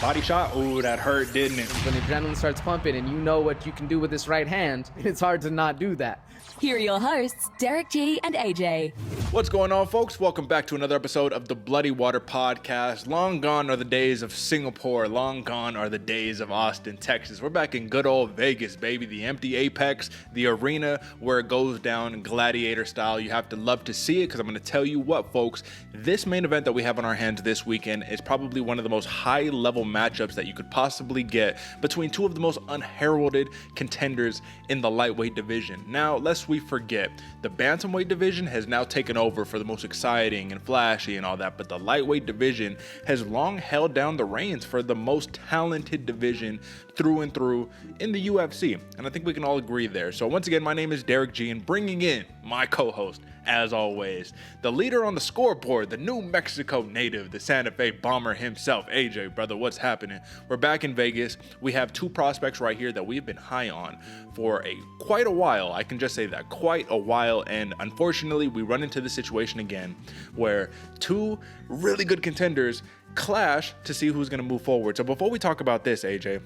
Body shot. Ooh, that hurt, didn't it? When the adrenaline starts pumping and you know what you can do with this right hand, it's hard to not do that. Here are your hosts, Derick G and AJ. What's going on, folks? Welcome back to another episode of the Bloody Water Podcast. Long gone are the days of Singapore. Long gone are the days of Austin, Texas. We're back in good old Vegas, baby. The empty Apex, the arena where it goes down gladiator style. You have to love to see it because I'm going to tell you what, folks. This main event that we have on our hands this weekend is probably one of the most high-level matchups that you could possibly get between two of the most unheralded contenders in the lightweight division. Now, lest we forget, the bantamweight division has now taken over for the most exciting and flashy and all that, but the lightweight division has long held down the reins for the most talented division through and through in the UFC, and I think we can all agree there. So once again, my name is Derick G, and bringing in my co-host, as always, the leader on the scoreboard, the New Mexico native, the Santa Fe bomber himself, AJ, brother, what's happening? We're back in Vegas. We have two prospects right here that we've been high on for quite a while. I can just say that, quite a while, and unfortunately, we run into this situation again where two really good contenders clash to see who's going to move forward. So before we talk about this, AJ,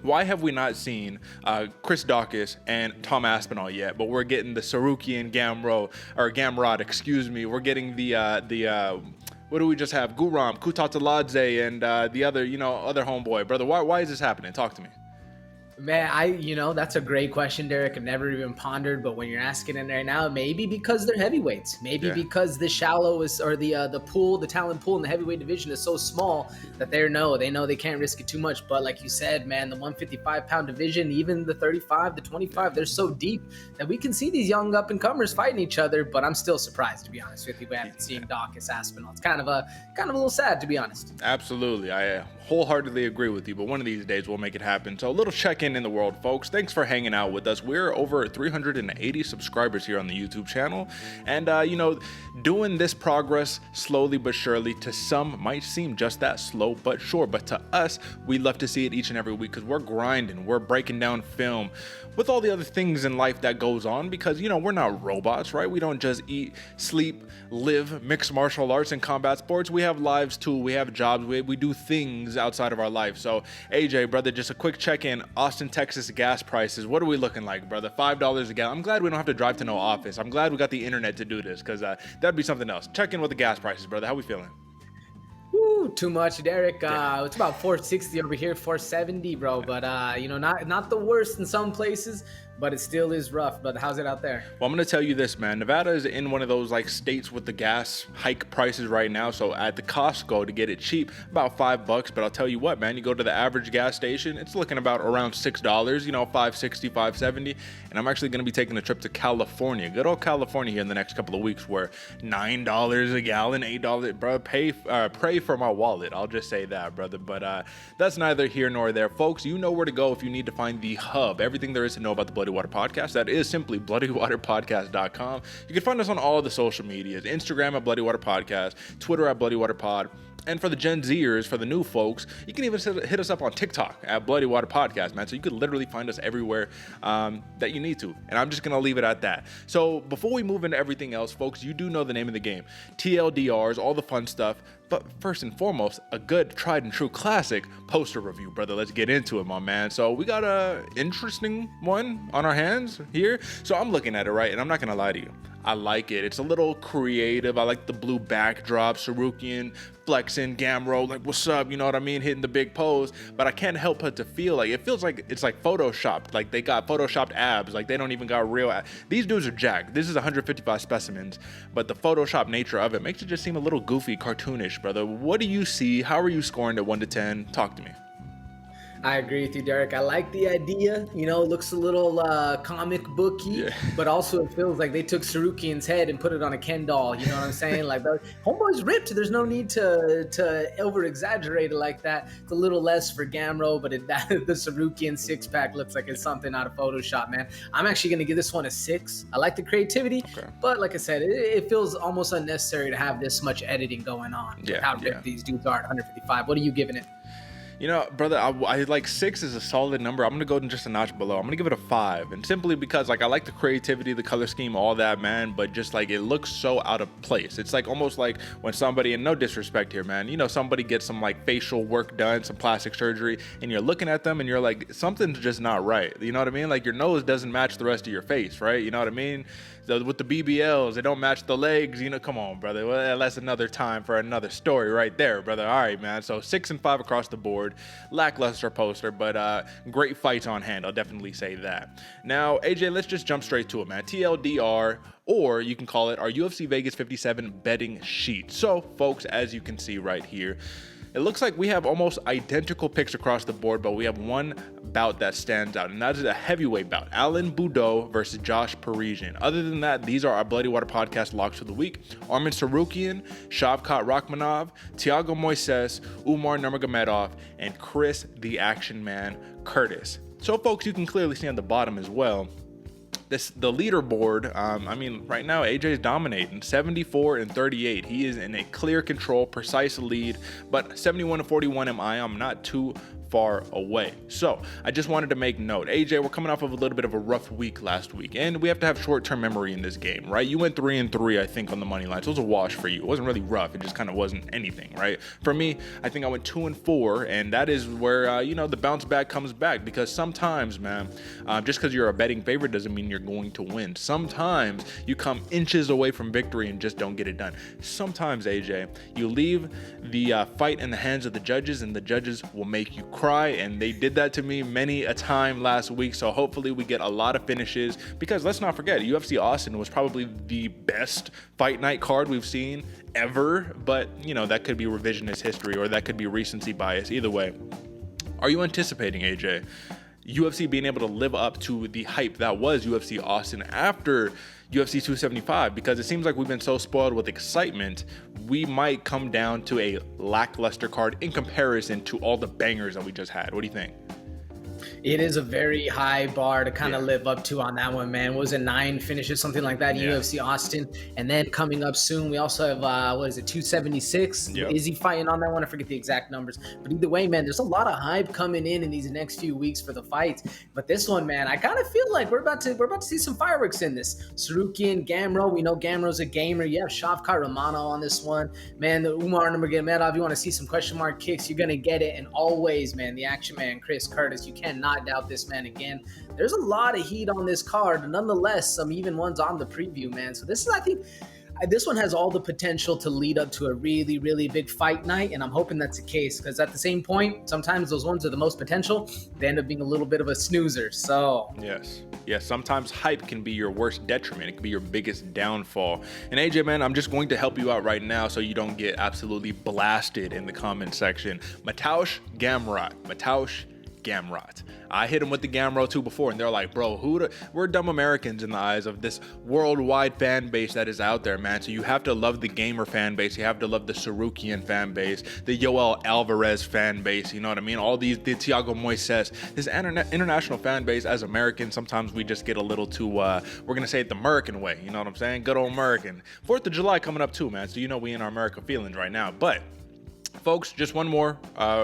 why have we not seen Christos Giagos and Tom Aspinall yet? But we're getting the Tsarukyan Gamrot, excuse me. We're getting the what do we just have? Guram, Kutataladze, and the other homeboy. Brother, why is this happening? Talk to me. Man, that's a great question, Derick. I've never even pondered, but when you're asking it right now, maybe because they're heavyweights, maybe because the the talent pool in the heavyweight division is so small that they know they can't risk it too much. But like you said, man, the 155-pound division, even the 35, the 25, they're so deep that we can see these young up-and-comers fighting each other. But I'm still surprised, to be honest with you. We haven't seen Giagos, Aspinall. It's kind of a little sad, to be honest. Absolutely, I wholeheartedly agree with you. But one of these days we'll make it happen. So a little check-in in the world, folks. Thanks for hanging out with us. We're over 380 subscribers here on the YouTube channel, and doing this progress slowly but surely to some might seem just that slow but sure, but to us, we love to see it each and every week because we're grinding, we're breaking down film with all the other things in life that goes on, because we're not robots, right? We don't just eat, sleep, live mixed martial arts and combat sports. We have lives too. We have jobs. We do things outside of our life. So AJ, brother, just a quick check-in. Austin, Texas gas prices, what are we looking like, brother? $5 a gallon. I'm glad we don't have to drive to no office. I'm glad we got the internet to do this, because that'd be something else. Check in with the gas prices, brother. How we feeling? Woo, too much, Derick. It's about 460 over here, 470, bro. But not the worst in some places, but it still is rough. But how's it out there? Well, I'm gonna tell you this, man. Nevada is in one of those states with the gas hike prices right now. So at the Costco, to get it cheap, about $5. But I'll tell you what, man, you go to the average gas station, it's looking about around $6, $5.60, $5.70. And I'm actually gonna be taking a trip to California, good old California, here in the next couple of weeks, where $9 a gallon, $8, bro. Pray for my wallet. I'll just say that, brother. But that's neither here nor there, folks. You know where to go if you need to find the hub, everything there is to know about the Bloody Water Podcast. That is simply bloodywaterpodcast.com. You can find us on all the social medias: Instagram at Bloody Water Podcast, Twitter at Bloody Water Pod. And for the Gen Zers, for the new folks, you can even hit us up on TikTok at Bloody Water Podcast, man. So you could literally find us everywhere that you need to. And I'm just going to leave it at that. So before we move into everything else, folks, you do know the name of the game. TLDRs, all the fun stuff. But first and foremost, a good tried and true classic poster review, brother. Let's get into it, my man. So we got a interesting one on our hands here. So I'm looking at it, right? And I'm not going to lie to you. I like it. It's a little creative. I like the blue backdrop, Tsarukyan, flexing, Gamrot, what's up? You know what I mean? Hitting the big pose. But I can't help but to feel it feels like it's photoshopped. Like they got photoshopped abs. Like they don't even got real abs. These dudes are jacked. This is 155 specimens. But the Photoshop nature of it makes it just seem a little goofy, cartoonish, brother. What do you see? How are you scoring at 1 to 10? Talk to me. I agree with you, Derick. I like the idea. It looks a little comic booky, but also it feels like they took Tsarukyan's head and put it on a Ken doll. You know what I'm saying? Like, the homeboy's ripped. There's no need to over-exaggerate it like that. It's a little less for Gamrot, but the Tsarukyan six-pack looks like it's something out of Photoshop, man. I'm actually going to give this one a 6. I like the creativity, but like I said, it feels almost unnecessary to have this much editing going on. How ripped these dudes are at 155. What are you giving it? You know, brother, I like 6 is a solid number. I'm gonna go just a notch below. I'm gonna give it a 5, and simply because like I like the creativity, the color scheme, all that, man. But just like it looks so out of place. It's like almost like when somebody, and no disrespect here, man, you know, somebody gets some like facial work done, some plastic surgery, and you're looking at them and you're like, something's just not right. You know what I mean? Like your nose doesn't match the rest of your face, right? You know what I mean? So with the BBLs, they don't match the legs. You know, come on, brother. Well, that's another time for another story right there, brother. All right, man. So 6 and 5 across the board. Lackluster poster, but great fights on hand. I'll definitely say that. Now, AJ, let's just jump straight to it, man. TLDR, or you can call it our UFC Vegas 57 betting sheet. So, folks, as you can see right here, it looks like we have almost identical picks across the board, but we have one bout that stands out, and that is a heavyweight bout. Alan Baudot versus Josh Parisian. Other than that, these are our Bloody Water Podcast locks for the week. Arman Tsarukyan, Shavkat Rakhmonov, Thiago Moises, Umar Nurmagomedov, and Chris the Action Man Curtis. So, folks, you can clearly see on the bottom as well, the leaderboard, I mean, right now AJ is dominating 74 and 38. He is in a clear control, precise lead, but 71 and 41 am I. I'm not too far away. So I just wanted to make note, AJ, we're coming off of a little bit of a rough week last week, and we have to have short-term memory in this game, right? You went 3-3, I think, on the money line, so it was a wash for you. It wasn't really rough, it just kind of wasn't anything, right? For me, I think I went 2-4, and that is where you know, the bounce back comes back, because sometimes, man, just because you're a betting favorite doesn't mean you're going to win. Sometimes you come inches away from victory and just don't get it done. Sometimes, AJ, you leave the fight in the hands of the judges, and the judges will make you cry, and they did that to me many a time last week. So hopefully we get a lot of finishes, because let's not forget, UFC Austin was probably the best fight night card we've seen ever, but you know, that could be revisionist history, or that could be recency bias. Either way, are you anticipating, AJ, UFC being able to live up to the hype that was UFC Austin after UFC 275? Because it seems like we've been so spoiled with excitement, we might come down to a lackluster card in comparison to all the bangers that we just had. What do you think? It is a very high bar to kind of live up to on that one, man. What was it, 9 finishes, something like that in UFC Austin? And then coming up soon, we also have, 276? Yep. Is he fighting on that one? I forget the exact numbers. But either way, man, there's a lot of hype coming in these next few weeks for the fights. But this one, man, I kind of feel like we're about to see some fireworks in this. Tsarukyan Gamrot, we know Gamrot's a gamer. You have Shavkat Rakhmonov on this one. Man, the Umar Nurmagomedov, you want to see some question mark kicks, you're going to get it. And always, man, the action man, Chris Curtis, you cannot doubt this man again. There's a lot of heat on this card, nonetheless, some even ones on the preview, man. So this is, I think, this one has all the potential to lead up to a really, really big fight night, and I'm hoping that's the case, because at the same point, sometimes those ones are the most potential. They end up being a little bit of a snoozer. So yes, sometimes hype can be your worst detriment. It can be your biggest downfall. And AJ, man, I'm just going to help you out right now so you don't get absolutely blasted in the comment section. Mateusz Gamrot. I hit him with the Gamrot too before, and they're like, bro, we're dumb Americans in the eyes of this worldwide fan base that is out there, man. So you have to love the gamer fan base. You have to love the Tsarukyan fan base, the Yoel Alvarez fan base. You know what I mean? All these, the Thiago Moises, this international fan base. As Americans, sometimes we just get a little too, we're going to say it the American way. You know what I'm saying? Good old American. 4th of July coming up too, man. So you know we in our America feelings right now. But folks, just one more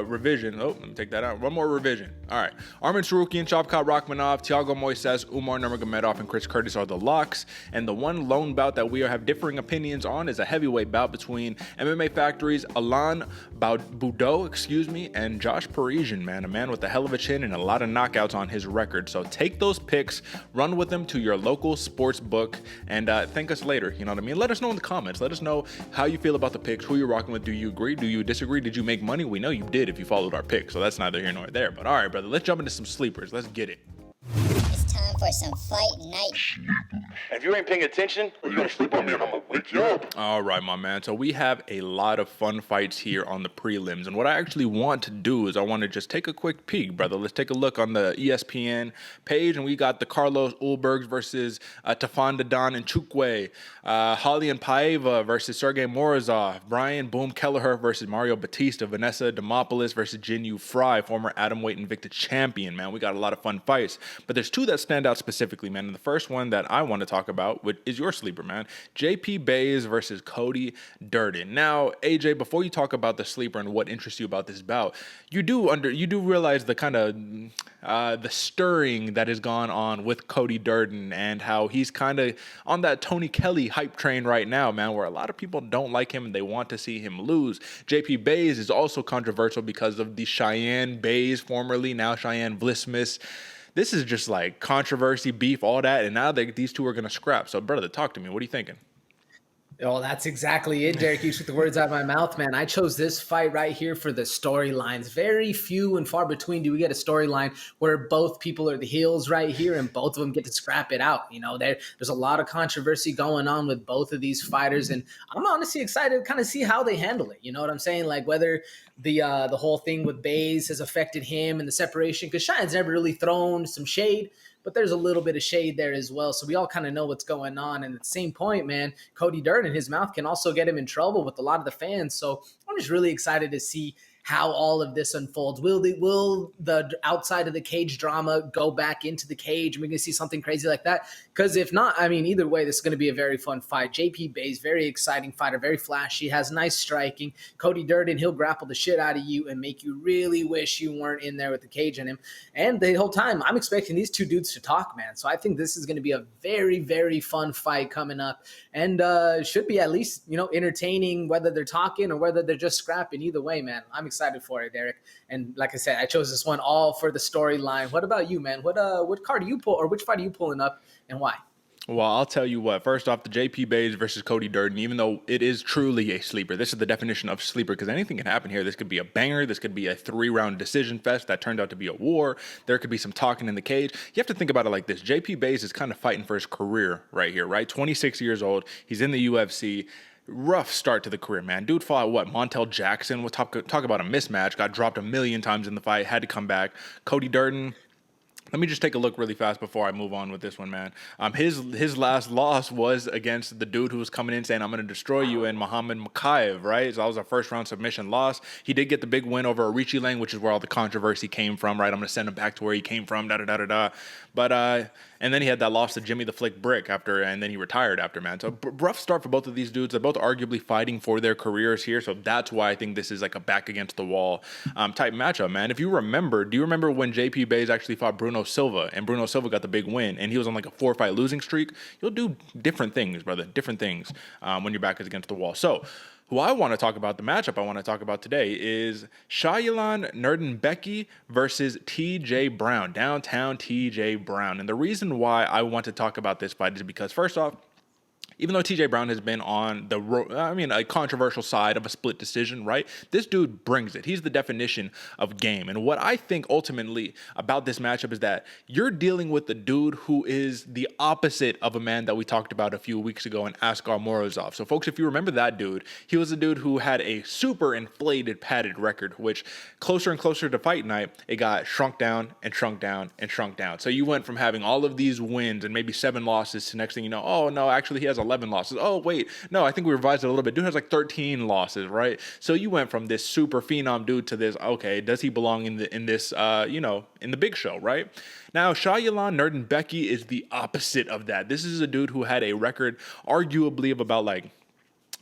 revision. Oh, let me take that out. One more revision. All right. Arman Tsarukyan, Shavkat Rakhmonov, Thiago Moises, Umar Nurmagomedov, and Chris Curtis are the locks. And the one lone bout that we have differing opinions on is a heavyweight bout between MMA Factory's Alan Baudot, and Josh Parisian, man. A man with a hell of a chin and a lot of knockouts on his record. So take those picks, run with them to your local sports book, and thank us later. You know what I mean? Let us know in the comments. Let us know how you feel about the picks, who you're rocking with. Do you agree? Do you disagree? Did you make money? We know you did if you followed our picks, so that's neither here nor there. But all right, brother, let's jump into some sleepers. Let's get it. It's time for some fight night. And if you ain't paying attention, you're gonna sleep on me and I'm gonna wake you up. All right, my man. So we have a lot of fun fights here on the prelims. And what I actually want to do is I want to just take a quick peek, brother. Let's take a look on the ESPN page. And we got the Carlos Ulberg versus Tafon Nchukwi, Raulian Paiva versus Sergey Morozov, Brian Boom Kelleher versus Mario Bautista, Vanessa Demopoulos versus Jinyu Fry, former atomweight Invicta champion, man. We got a lot of fun fights. But there's two that stand out specifically, man. And the first one that I want to talk about is your sleeper, man. JP Bays versus Cody Durden. Now, AJ, before you talk about the sleeper and what interests you about this bout, you do realize the kind of the stirring that has gone on with Cody Durden and how he's kind of on that Tony Kelly hype train right now, man, where a lot of people don't like him and they want to see him lose. JP Bays is also controversial because of the Cheyenne Bays, formerly now Cheyenne Vlismus. This is just like controversy, beef, all that, and now these two are going to scrap. So, brother, talk to me. What are you thinking? Oh, that's exactly it, Derick. You took the words out of my mouth, man. I chose this fight right here for the storylines. Very few and far between do we get a storyline where both people are the heels right here and both of them get to scrap it out. You know, there's a lot of controversy going on with both of these fighters, and I'm honestly excited to kind of see how they handle it. You know what I'm saying? Like whether the whole thing with Bays has affected him and the separation, because Cheyenne's never really thrown some shade, but there's a little bit of shade there as well. So we all kind of know what's going on. And at the same point, man, Cody Durden, his mouth can also get him in trouble with a lot of the fans. So I'm just really excited to see how all of this unfolds. Will the outside of the cage drama go back into the cage and we're going to see something crazy like that? Because if not, I mean, either way, this is going to be a very fun fight. JP Bays, very exciting fighter, very flashy, has nice striking. Cody Durden, he'll grapple the shit out of you and make you really wish you weren't in there with the cage in him. And the whole time, I'm expecting these two dudes to talk, man. So I think this is going to be a very, very fun fight coming up, and should be at least, you know, entertaining, whether they're talking or whether they're just scrapping. Either way, man, I'm excited for it, Derick. And like I said, I chose this one all for the storyline. What about you, man? What card do you pull, or which fight are you pulling up, and why? Well, I'll tell you what. First off, the JP Bays versus Cody Durden, even though it is truly a sleeper, this is the definition of sleeper because anything can happen here. This could be a banger. This could be a 3-round decision fest that turned out to be a war. There could be some talking in the cage. You have to think about it like this. JP Bays is kind of fighting for his career right here, right? 26 years old. He's in the UFC. Rough start to the career, man. Dude fought Montel Jackson. We'll talk about a mismatch. Got dropped a million times in the fight. Had to come back. Cody Durden. Let me just take a look really fast before I move on with this one, man. His last loss was against the dude who was coming in saying, I'm going to destroy you, and Muhammad Makayev, right? So that was a first-round submission loss. He did get the big win over Arichilang, which is where all the controversy came from, right? I'm going to send him back to where he came from, da-da-da-da-da. But, and then he had that loss to Jimmy the Flick Brick and then he retired after, man. So rough start for both of these dudes. They're both arguably fighting for their careers here. So that's why I think this is like a back against the wall type matchup, man. If you remember, do you remember when JP Bays actually fought Bruno Silva and Bruno Silva got the big win and he was on like a 4-fight losing streak? You'll do different things, brother, different things when your back is against the wall. So who I want to talk about, the matchup I want to talk about today is Shayilan Nurmagomedov versus TJ Brown, downtown TJ Brown. And the reason why I want to talk about this fight is because, first off, even though TJ Brown has been on a controversial side of a split decision, right? This dude brings it. He's the definition of game. And what I think ultimately about this matchup is that you're dealing with the dude who is the opposite of a man that we talked about a few weeks ago in Askar Morozov. So folks, if you remember that dude, he was a dude who had a super inflated padded record, which closer and closer to fight night, it got shrunk down and shrunk down and shrunk down. So you went from having all of these wins and maybe 7 losses to next thing you know, oh no, actually he has 11 losses. Oh, wait. No, I think we revised it a little bit. Dude has like 13 losses, right? So you went from this super phenom dude to this, okay, does he belong in the big show, right? Now, Shayilan Nurmagomedov is the opposite of that. This is a dude who had a record arguably of about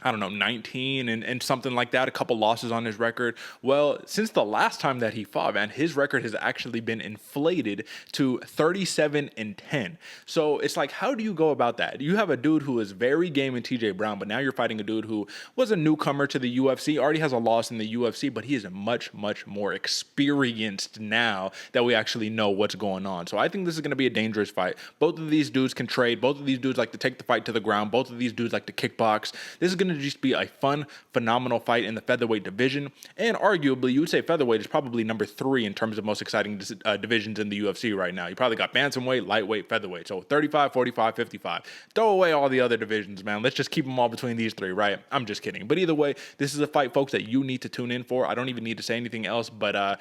19 and something like that, a couple losses on his record. Well, since the last time that he fought, man, his record has actually been inflated to 37-10. So it's like, how do you go about that? You have a dude who is very game in TJ Brown, but now you're fighting a dude who was a newcomer to the UFC, already has a loss in the UFC, but he is much, much more experienced now that we actually know what's going on. So I think this is going to be a dangerous fight. Both of these dudes can trade. Both of these dudes like to take the fight to the ground. Both of these dudes like to kickbox. This is going to just be a fun, phenomenal fight in the featherweight division. And arguably, you would say featherweight is probably number 3 in terms of most exciting divisions in the UFC right now. You probably got bantamweight, lightweight, featherweight. So 35, 45, 55. Throw away all the other divisions, man. Let's just keep them all between these 3, right? I'm just kidding. But either way, this is a fight, folks, that you need to tune in for. I don't even need to say anything else, but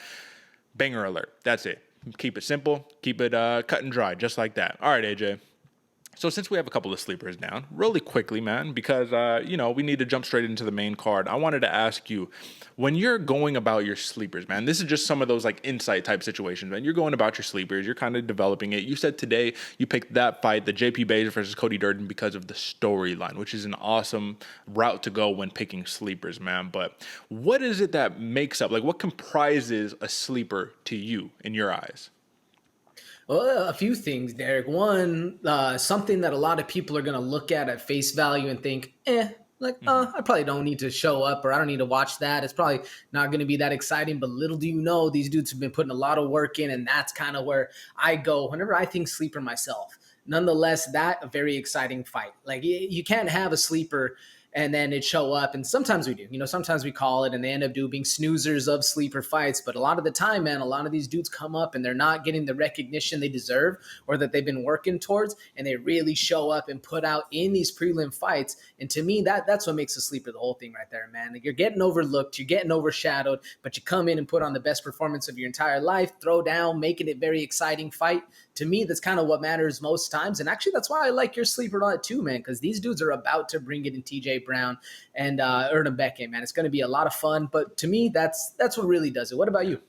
banger alert. That's it. Keep it simple. Keep it cut and dry, just like that. All right, AJ. So since we have a couple of sleepers down, really quickly, man, because, we need to jump straight into the main card. I wanted to ask you, when you're going about your sleepers, man, this is just some of those like insight type situations, man. You're going about your sleepers. You're kind of developing it. You said today you picked that fight, the JP Buys versus Cody Durden, because of the storyline, which is an awesome route to go when picking sleepers, man. But what is it that makes up, like what comprises a sleeper to you in your eyes? Well, a few things, Derek. One, something that a lot of people are going to look at face value and think, I probably don't need to show up, or I don't need to watch that. It's probably not going to be that exciting. But little do you know, these dudes have been putting a lot of work in, and that's kind of where I go whenever I think sleeper myself. Nonetheless, a very exciting fight. Like you can't have a sleeper and then it show up. And sometimes we do, sometimes we call it and they end up being snoozers of sleeper fights. But a lot of the time, man, a lot of these dudes come up and they're not getting the recognition they deserve or that they've been working towards. And they really show up and put out in these prelim fights. And to me, that's what makes a sleeper the whole thing right there, man. Like you're getting overlooked, you're getting overshadowed, but you come in and put on the best performance of your entire life, throw down, making it very exciting fight. To me, that's kind of what matters most times. And actually, that's why I like your sleeper on it too, man, because these dudes are about to bring it in TJ Brown and Erdem Beckett, man. It's going to be a lot of fun. But to me, that's what really does it. What about you?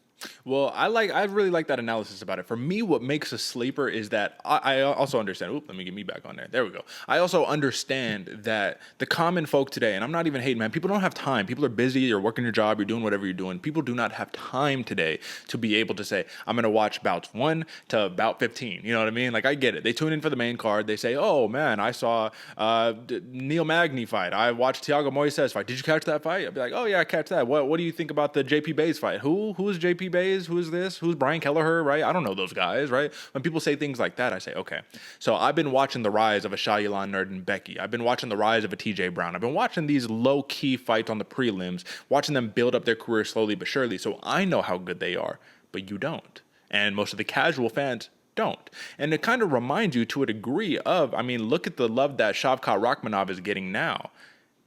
Well, I really like that analysis about it. For me, what makes a sleeper is that I also understand. Let me get me back on there. There we go. I also understand that the common folk today, and I'm not even hating, man, people don't have time. People are busy. You're working your job. You're doing whatever you're doing. People do not have time today to be able to say, I'm going to watch bouts 1 to bout 15. You know what I mean? Like, I get it. They tune in for the main card. They say, oh, man, I saw Neil Magny fight. I watched Thiago Moises fight. Did you catch that fight? I'd be like, oh, yeah, I catch that. What do you think about the JP Buys fight? Who is JP Buys? Who's this? Who's Brian Kelleher, right? I don't know those guys, right? When people say things like that, I say, okay. So I've been watching the rise of a Shayilan Nurden Becky. I've been watching the rise of a TJ Brown. I've been watching these low-key fights on the prelims, watching them build up their career slowly but surely. So I know how good they are, but you don't. And most of the casual fans don't. And it kind of reminds you to a degree of, look at the love that Shavkat Rakhmonov is getting now.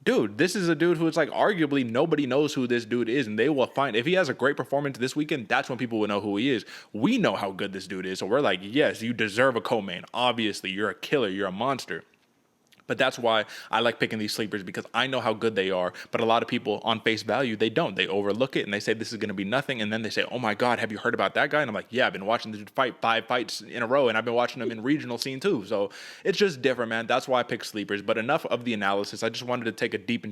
Dude, this is a dude who is like arguably nobody knows who this dude is, and they will find if he has a great performance this weekend, that's when people will know who he is. We know how good this dude is, so we're like, yes, you deserve a co-main. Obviously, you're a killer, you're a monster. But that's why I like picking these sleepers, because I know how good they are. But a lot of people on face value, they don't. They overlook it and they say this is going to be nothing. And then they say, oh my God, have you heard about that guy? And I'm like, yeah, I've been watching this dude fight 5 fights in a row, and I've been watching him in regional scene too. So it's just different, man. That's why I pick sleepers. But enough of the analysis. I just wanted to take a dip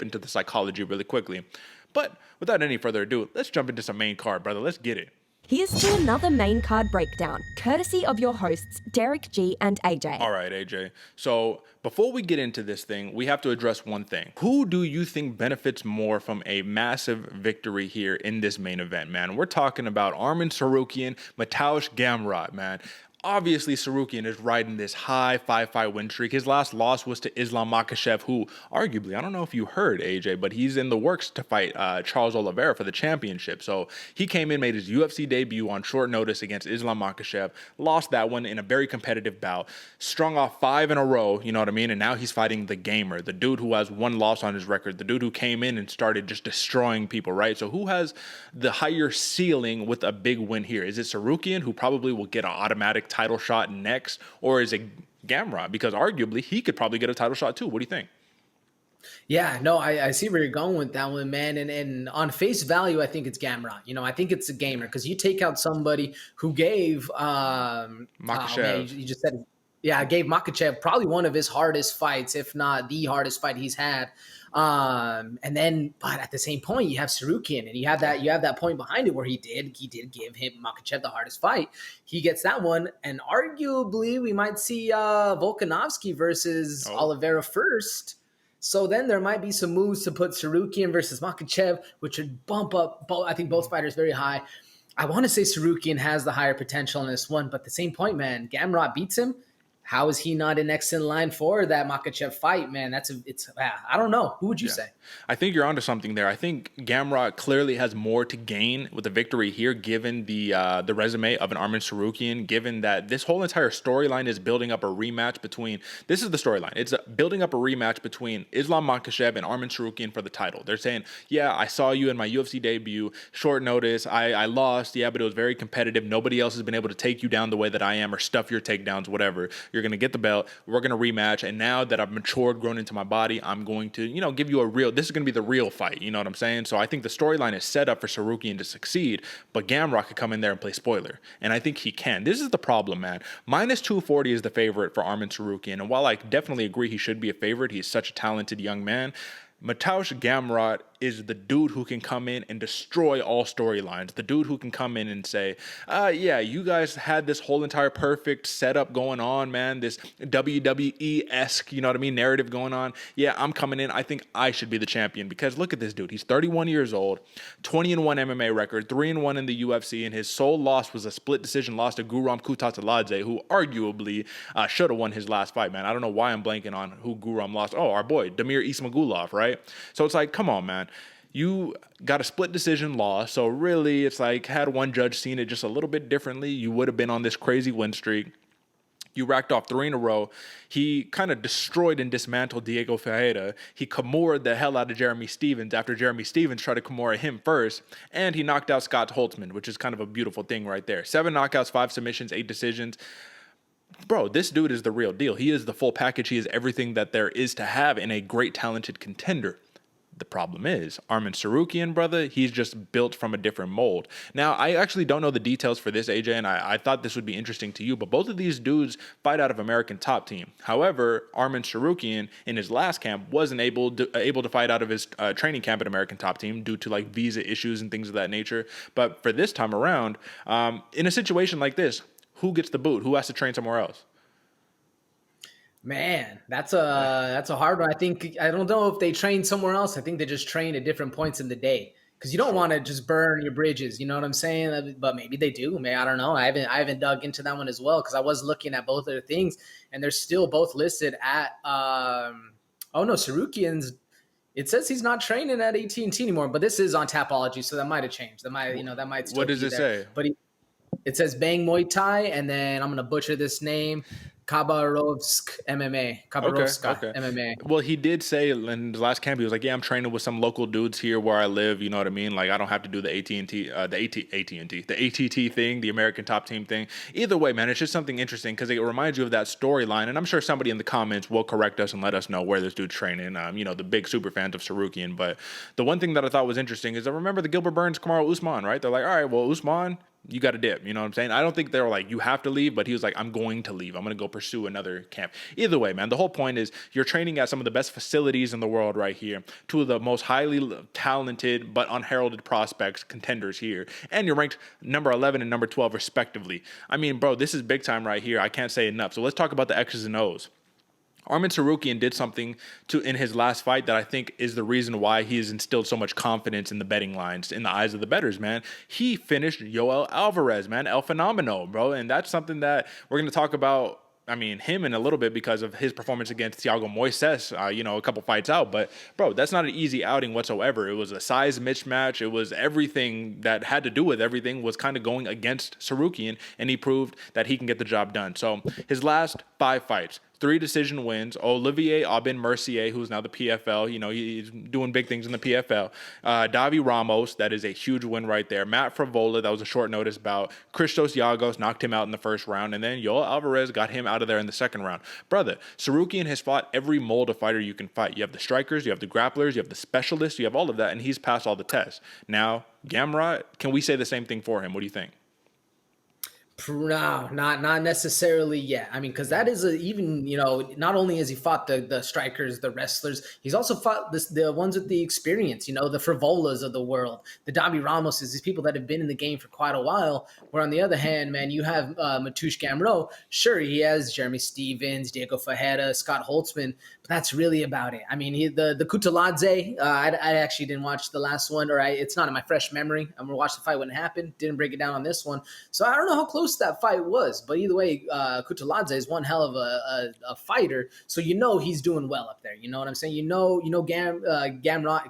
into the psychology really quickly. But without any further ado, let's jump into some main card, brother. Let's get it. Here's to another main card breakdown, courtesy of your hosts, Derick G and AJ. All right, AJ. So before we get into this thing, we have to address one thing. Who do you think benefits more from a massive victory here in this main event, man? We're talking about Arman Tsarukyan, Mateusz Gamrot, man. Obviously, Tsarukyan is riding this high 5-fight win streak. His last loss was to Islam Makhachev, who arguably, I don't know if you heard, AJ, but he's in the works to fight Charles Oliveira for the championship. So he came in, made his UFC debut on short notice against Islam Makhachev, lost that one in a very competitive bout, strung off 5 in a row, you know what I mean? And now he's fighting the gamer, the dude who has 1 loss on his record, the dude who came in and started just destroying people, right? So who has the higher ceiling with a big win here? Is it Tsarukyan, who probably will get an automatic title shot next, or is it Gamrot? Because arguably he could probably get a title shot too. What do you think? Yeah, no, I see where you're going with that one, man. And on face value, I think it's Gamrot. I think it's a gamer, because you take out somebody who gave Makhachev. You just said, yeah, gave Makhachev probably one of his hardest fights, if not the hardest fight he's had. But at the same point, you have Tsarukyan, and you have that point behind it where he did give him Makhachev the hardest fight. He gets that one, and arguably we might see Volkanovski versus Oliveira first. So then there might be some moves to put Tsarukyan versus Makhachev, which would bump up I think both fighters very high. I want to say Tsarukyan has the higher potential in this one, but at the same point, man, Gamrot beats him. How is he not next in line for that Makhachev fight, man? I don't know. Who would you say? I think you're onto something there. I think Gamrot clearly has more to gain with the victory here, given the resume of an Arman Tsarukyan, given that this whole entire storyline is building up a rematch between, this is the storyline. It's building up a rematch between Islam Makhachev and Arman Tsarukyan for the title. They're saying, yeah, I saw you in my UFC debut, short notice, I lost, yeah, but it was very competitive. Nobody else has been able to take you down the way that I am, or stuff your takedowns, whatever. You're You're going to get the belt. We're going to rematch. And now that I've matured, grown into my body, I'm going to, give you this is going to be the real fight. You know what I'm saying? So I think the storyline is set up for Tsarukyan to succeed, but Gamrot could come in there and play spoiler. And I think he can. This is the problem, man. Minus 240 is the favorite for Arman Tsarukyan. And while I definitely agree he should be a favorite, he's such a talented young man, Mateusz Gamrot is the dude who can come in and destroy all storylines. The dude who can come in and say, yeah, you guys had this whole entire perfect setup going on, man. This WWE-esque, narrative going on. Yeah, I'm coming in. I think I should be the champion because look at this dude. He's 31 years old, 20-1 MMA record, 3-1 in the UFC, and his sole loss was a split decision loss to Guram Kutaladze, who arguably should have won his last fight, man. I don't know why I'm blanking on who Guram lost. Oh, our boy, Damir Ismagulov, right? So it's like, come on, man. You got a split decision loss, so really it's like had one judge seen it just a little bit differently, you would have been on this crazy win streak. You racked off 3 in a row. He kind of destroyed and dismantled Diego Ferreira. He Kimura'd the hell out of Jeremy Stephens after Jeremy Stephens tried to Kimura him first. And he knocked out Scott Holtzman, which is kind of a beautiful thing right there. 7 knockouts, 5 submissions, 8 decisions. Bro, this dude is the real deal. He is the full package. He is everything that there is to have in a great, talented contender. The problem is, Arman Tsarukyan, brother, he's just built from a different mold. Now, I actually don't know the details for this, AJ, and I thought this would be interesting to you, but both of these dudes fight out of American Top Team. However, Arman Tsarukyan, in his last camp, wasn't able to fight out of his training camp at American Top Team due to, visa issues and things of that nature. But for this time around, in a situation like this, who gets the boot? Who has to train somewhere else? Man, that's a hard one. I don't know if they train somewhere else. I think they just train at different points in the day because you don't want to just burn your bridges. You know what I'm saying? But maybe they do. Maybe I don't know. I haven't dug into that one as well because I was looking at both of their things and they're still both listed at. Tsarukyan's. It says he's not training at AT&T anymore, but this is on Tapology, so that might have changed. That might. Still what does it say? But it says Bang Muay Thai, and then I'm gonna butcher this name. Khabarovsk MMA. Okay. MMA. Well, he did say in the last camp, he was like, yeah, I'm training with some local dudes here where I live. You know what I mean? Like, I don't have to do the the ATT thing, the American Top Team thing. Either way, man, it's just something interesting because it reminds you of that storyline. And I'm sure somebody in the comments will correct us and let us know where this dude's training. The big super fans of Tsarukyan. But the one thing that I thought was interesting is I remember the Gilbert Burns, Kamaru Usman, right? They're like, all right, well, Usman, you got to dip. You know what I'm saying? I don't think they were like, you have to leave, but he was like, I'm going to leave. I'm going to go pursue another camp. Either way, man, the whole point is you're training at some of the best facilities in the world right here. 2 of the most highly talented but unheralded prospects, contenders here. And you're ranked number 11 and number 12 respectively. I mean, bro, this is big time right here. I can't say enough. So let's talk about the X's and O's. Arman Tsarukyan did something in his last fight that I think is the reason why he has instilled so much confidence in the betting lines, in the eyes of the bettors, man. He finished Yoel Alvarez, man, El Fenomeno, bro. And that's something that we're going to talk about, him in a little bit because of his performance against Thiago Moises, a couple fights out. But, bro, that's not an easy outing whatsoever. It was a size mismatch. It was everything that had to do with everything was kind of going against Tsarukyan, and he proved that he can get the job done. So his last 5 fights, 3 decision wins. Olivier Aubin-Mercier, who's now the PFL. He's doing big things in the PFL. Davi Ramos, that is a huge win right there. Matt Frivola, that was a short notice bout. Christos Giagos knocked him out in the first round. And then Yoel Alvarez got him out of there in the second round. Brother, Tsarukyan has fought every mold of fighter you can fight. You have the strikers, you have the grapplers, you have the specialists, you have all of that, and he's passed all the tests. Now, Gamrot, can we say the same thing for him? What do you think? No, not necessarily yet. Because that is not only has he fought the strikers, the wrestlers, he's also fought the ones with the experience, the Frivolas of the world, the Davi Ramoses, these people that have been in the game for quite a while. Where on the other hand, man, you have Mateusz Gamrot. Sure, he has Jeremy Stephens, Diego Ferreira, Scott Holtzman, but that's really about it. The Kutaladze, I actually didn't watch the last one, it's not in my fresh memory. I'm going to watch the fight when it happened. Didn't break it down on this one. So I don't know how close that fight was, but either way, Kutaladze is one hell of a fighter, so he's doing well up there. You know what I'm saying? Gamrot,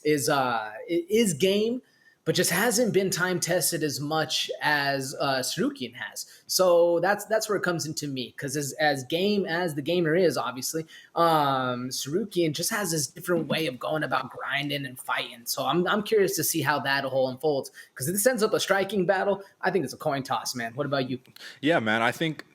is game, but just hasn't been time tested as much as Tsarukyan has. So that's where it comes into me, because as game as the gamer is, obviously, Tsarukyan just has this different way of going about grinding and fighting. So I'm curious to see how that whole unfolds, because if this ends up a striking battle, I think it's a coin toss, man. What about you? Yeah, man, I think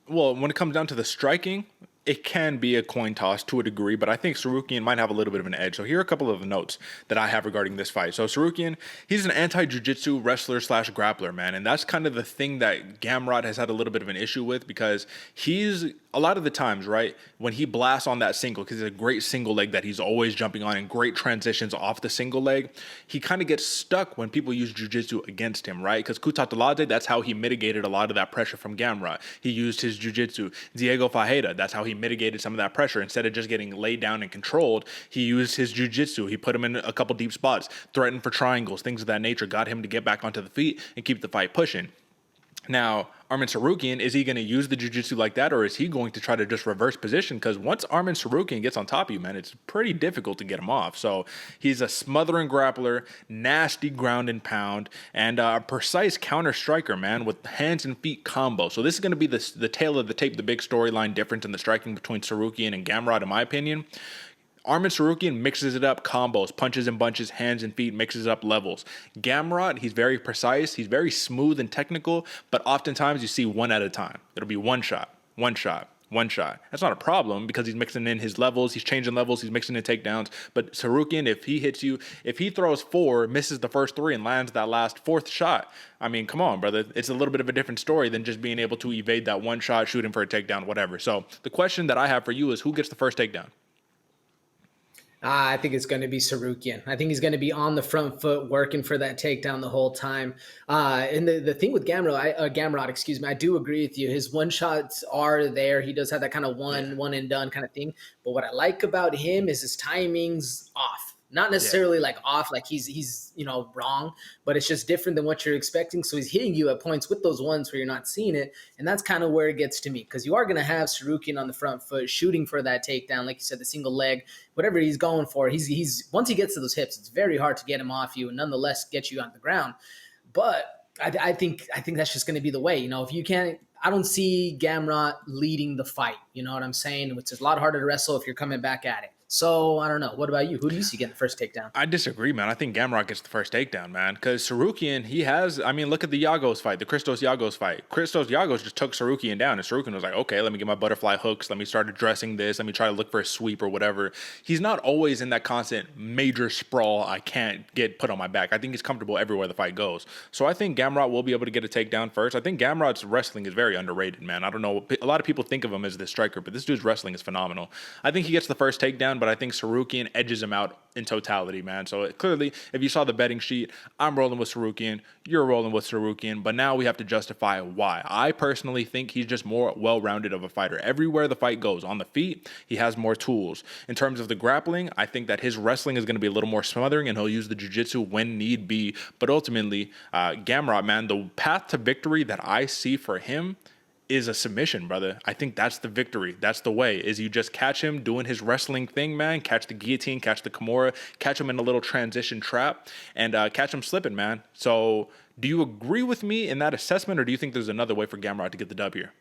Well, when it comes down to the striking, it can be a coin toss to a degree, but I think Tsarukyan might have a little bit of an edge. So here are a couple of notes that I have regarding this fight. So Tsarukyan, he's an anti-jiu-jitsu wrestler slash grappler, man. And that's kind of the thing that Gamrot has had a little bit of an issue with, because he's, a lot of the times, right, when he blasts on that single, because he's a great single leg that he's always jumping on and great transitions off the single leg, he kind of gets stuck when people use jiu-jitsu against him, right? Because Kutatolade, that's how he mitigated a lot of that pressure from Gamrot. He used his jiu-jitsu. Diego Fajeda, that's how he mitigated some of that pressure. Instead of just getting laid down and controlled, he used his jiu-jitsu. He put him in a couple deep spots, threatened for triangles, things of that nature, got him to get back onto the feet and keep the fight pushing. Now, Arman Tsarukyan, is he going to use the jiu-jitsu like that, or is he going to try to just reverse position? Because once Arman Tsarukyan gets on top of you, man, it's pretty difficult to get him off. So he's a smothering grappler, nasty ground and pound, and a precise counter striker, man, with hands and feet combo. So this is going to be the tail of the tape, the big storyline difference in the striking between Tsarukyan and Gamrot, in my opinion. Arman Tsarukyan mixes it up, combos, punches and bunches, hands and feet, mixes up levels. Gamrot, he's very precise, he's very smooth and technical, but oftentimes you see one at a time. It'll be one shot, one shot, one shot. That's not a problem because he's mixing in his levels, he's changing levels, he's mixing in takedowns. But Tsarukyan, if he hits you, if he throws 4, misses the first 3, and lands that last 4th shot, I mean, come on, brother. It's a little bit of a different story than just being able to evade that one shot, shoot him for a takedown, whatever. So the question that I have for you is, who gets the first takedown? I think it's going to be Tsarukyan. I think he's going to be on the front foot, working for that takedown the whole time. And the thing with Gamrot, excuse me, I do agree with you. His one shots are there. He does have that kind of one and done kind of thing. But what I like about him is his timing's off. Not necessarily like off, like he's wrong, but it's just different than what you're expecting. So he's hitting you at points with those ones where you're not seeing it, and that's kind of where it gets to me, because you are going to have Tsarukyan on the front foot shooting for that takedown, like you said, the single leg, whatever he's going for. He's once he gets to those hips, it's very hard to get him off you and nonetheless get you on the ground. But I think that's just going to be the way. If you can't. I don't see Gamrot leading the fight. You know what I'm saying? Which is a lot harder to wrestle if you're coming back at it. So, I don't know. What about you? Who do you see getting the first takedown? I disagree, man. I think Gamrot gets the first takedown, man. Because Tsarukyan, look at the Giagos fight, the Christos Giagos fight. Christos Giagos just took Tsarukyan down, and Tsarukyan was like, okay, let me get my butterfly hooks. Let me start addressing this. Let me try to look for a sweep or whatever. He's not always in that constant major sprawl, I can't get put on my back. I think he's comfortable everywhere the fight goes. So I think Gamrot will be able to get a takedown first. I think Gamrot's wrestling is very underrated, man. I don't know. A lot of people think of him as the striker, but this dude's wrestling is phenomenal. I think he gets the first takedown, but I think Tsarukyan edges him out in totality, man. So clearly, if you saw the betting sheet, I'm rolling with Tsarukyan, you're rolling with Tsarukyan, but now we have to justify why. I personally think he's just more well-rounded of a fighter. Everywhere the fight goes, on the feet, he has more tools. In terms of the grappling, I think that his wrestling is going to be a little more smothering, and he'll use the jiu-jitsu when need be. But ultimately, Gamrot, man, the path to victory that I see for him is a submission, brother. I think that's the victory. That's the way, is you just catch him doing his wrestling thing, man. Catch the guillotine, catch the Kimura, catch him in a little transition trap, and catch him slipping, man. So do you agree with me in that assessment, or do you think there's another way for Gamrot to get the dub here?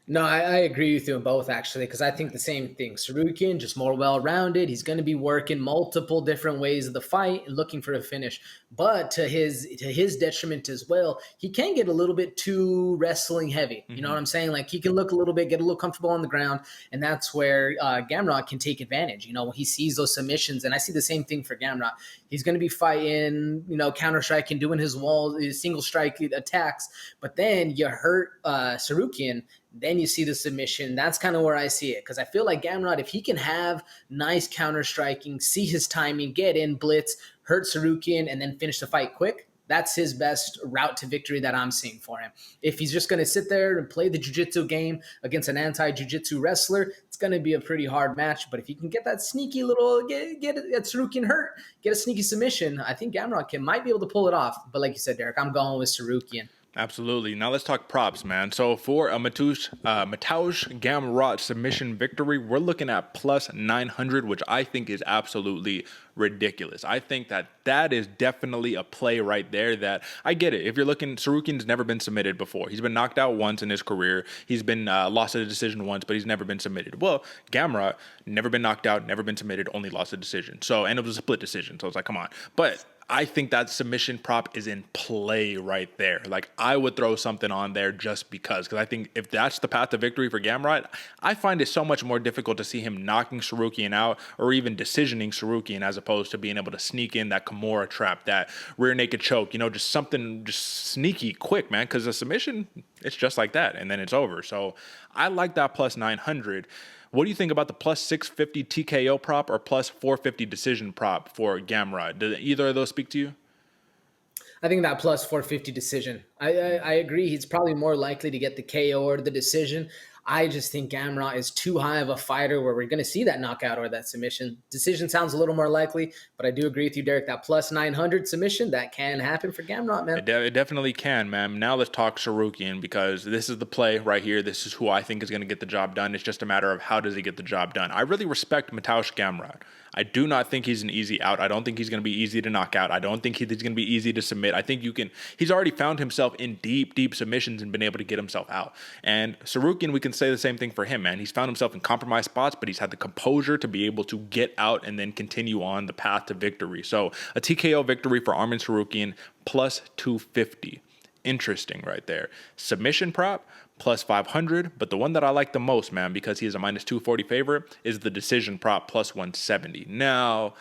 No, I agree with you on both, actually, because I think the same thing. Tsarukyan, just more well-rounded. He's going to be working multiple different ways of the fight and looking for a finish. But to his detriment as well, he can get a little bit too wrestling heavy. You know what I'm saying? Like, he can look a little bit, get a little comfortable on the ground, and that's where Gamrot can take advantage. When he sees those submissions, and I see the same thing for Gamrot. He's going to be fighting, counter-striking, doing his walls, his single-strike attacks, but then you hurt Tsarukyan, then you see the submission. That's kind of where I see it, because I feel like Gamrot, if he can have nice counter-striking, see his timing, get in, blitz, hurt Tsarukyan, and then finish the fight quick, that's his best route to victory that I'm seeing for him. If he's just going to sit there and play the jiu-jitsu game against an anti-jiu-jitsu wrestler, it's going to be a pretty hard match. But if you can get that sneaky little, get Tsarukyan hurt, get a sneaky submission, I think Gamrot might be able to pull it off. But like you said, Derick, I'm going with Tsarukyan. Absolutely. Now let's talk props, man. So for a Mateusz Gamrot submission victory, we're looking at plus 900, which I think is absolutely ridiculous. I think that is definitely a play right there. That I get it. If you're looking, Tsarukyan's never been submitted before. He's been knocked out once in his career. He's been lost at a decision once, but he's never been submitted. Well, Gamrot, never been knocked out, never been submitted, only lost a decision. And it was a split decision. So it's like, come on. But I think that submission prop is in play right there. Like, I would throw something on there just because I think if that's the path to victory for Gamrot, I find it so much more difficult to see him knocking Tsarukyan out or even decisioning Tsarukyan as opposed to being able to sneak in that Kimura trap, that rear naked choke, just something just sneaky quick, man, because a submission, it's just like that, and then it's over. So I like that plus 900. What do you think about the plus 650 TKO prop or plus 450 decision prop for Gamrot? Did either of those speak to you? I think that plus 450 decision. I agree. He's probably more likely to get the KO or the decision. I just think Gamrot is too high of a fighter where we're going to see that knockout or that submission. Decision sounds a little more likely, but I do agree with you, Derick. That plus 900 submission, that can happen for Gamrot, man. It definitely can, man. Now let's talk Tsarukyan, because this is the play right here. This is who I think is going to get the job done. It's just a matter of how does he get the job done. I really respect Mateusz Gamrot. I do not think he's an easy out. I don't think he's going to be easy to knock out. I don't think he's going to be easy to submit. I think he's already found himself in deep submissions and been able to get himself out. And Tsarukyan, we can say the same thing for him, man. He's found himself in compromised spots, but he's had the composure to be able to get out and then continue on the path to victory. So a TKO victory for Arman Tsarukyan plus 250. Interesting right there. Submission prop plus 500, but the one that I like the most, man, because he is a minus 240 favorite, is the decision prop plus 170. Now,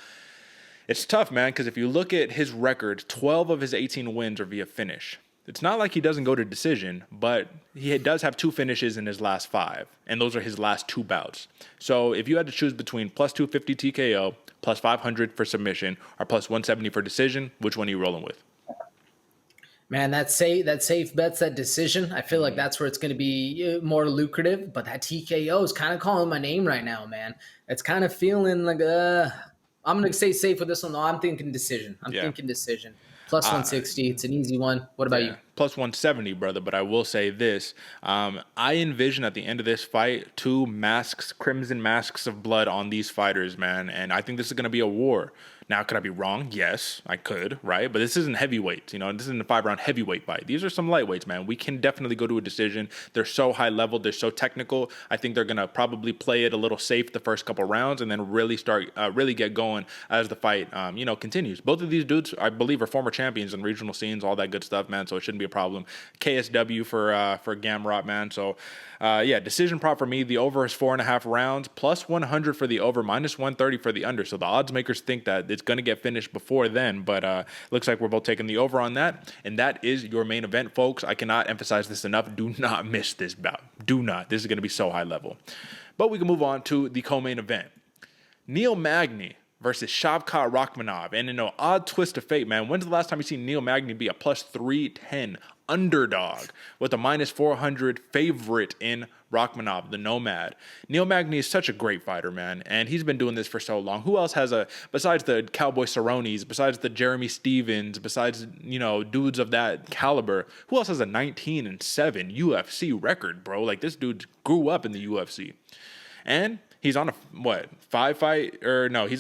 it's tough, man, because if you look at his record, 12 of his 18 wins are via finish. It's not like he doesn't go to decision, but he does have 2 finishes in his last 5, and those are his last 2 bouts. So if you had to choose between plus 250 TKO, plus 500 for submission, or plus 170 for decision, which one are you rolling with? Man, that safe bets, that decision, I feel like that's where it's going to be more lucrative. But that TKO is kind of calling my name right now, man. It's kind of feeling like, I'm going to say safe with this one. No, I'm thinking decision. Thinking decision. Plus 160. It's an easy one. What about you? Plus 170, brother. But I will say this. I envision at the end of this fight 2 masks, crimson masks of blood on these fighters, man. And I think this is going to be a war. Now, could I be wrong? Yes, I could, right? But this isn't heavyweights, this isn't a 5-round heavyweight fight. These are some lightweights, man. We can definitely go to a decision. They're so high level. They're so technical. I think they're going to probably play it a little safe the first couple rounds and then really get going as the fight, continues. Both of these dudes, I believe, are former champions in regional scenes, all that good stuff, man. So it shouldn't be a problem. KSW for Gamrot, man. So, decision prop for me. The over is 4.5 rounds, plus 100 for the over, minus 130 for the under. So the odds makers think that it's going to get finished before then, but looks like we're both taking the over on that. And that is your main event, folks. I cannot emphasize this enough. Do not miss this bout. Do not. This is going to be so high level. But we can move on to the co-main event. Neil Magny versus Shavkat Rakhmonov. And in an odd twist of fate, man, when's the last time you seen Neil Magny be a plus 310 underdog with a minus 400 favorite in Rakhmonov, the Nomad? Neil Magny is such a great fighter, man, and he's been doing this for so long. Who else has besides the Cowboy Cerrones, besides the Jeremy Stevens, besides, dudes of that caliber, who else has a 19-7 UFC record, bro? Like, this dude grew up in the UFC. And he's on a, he's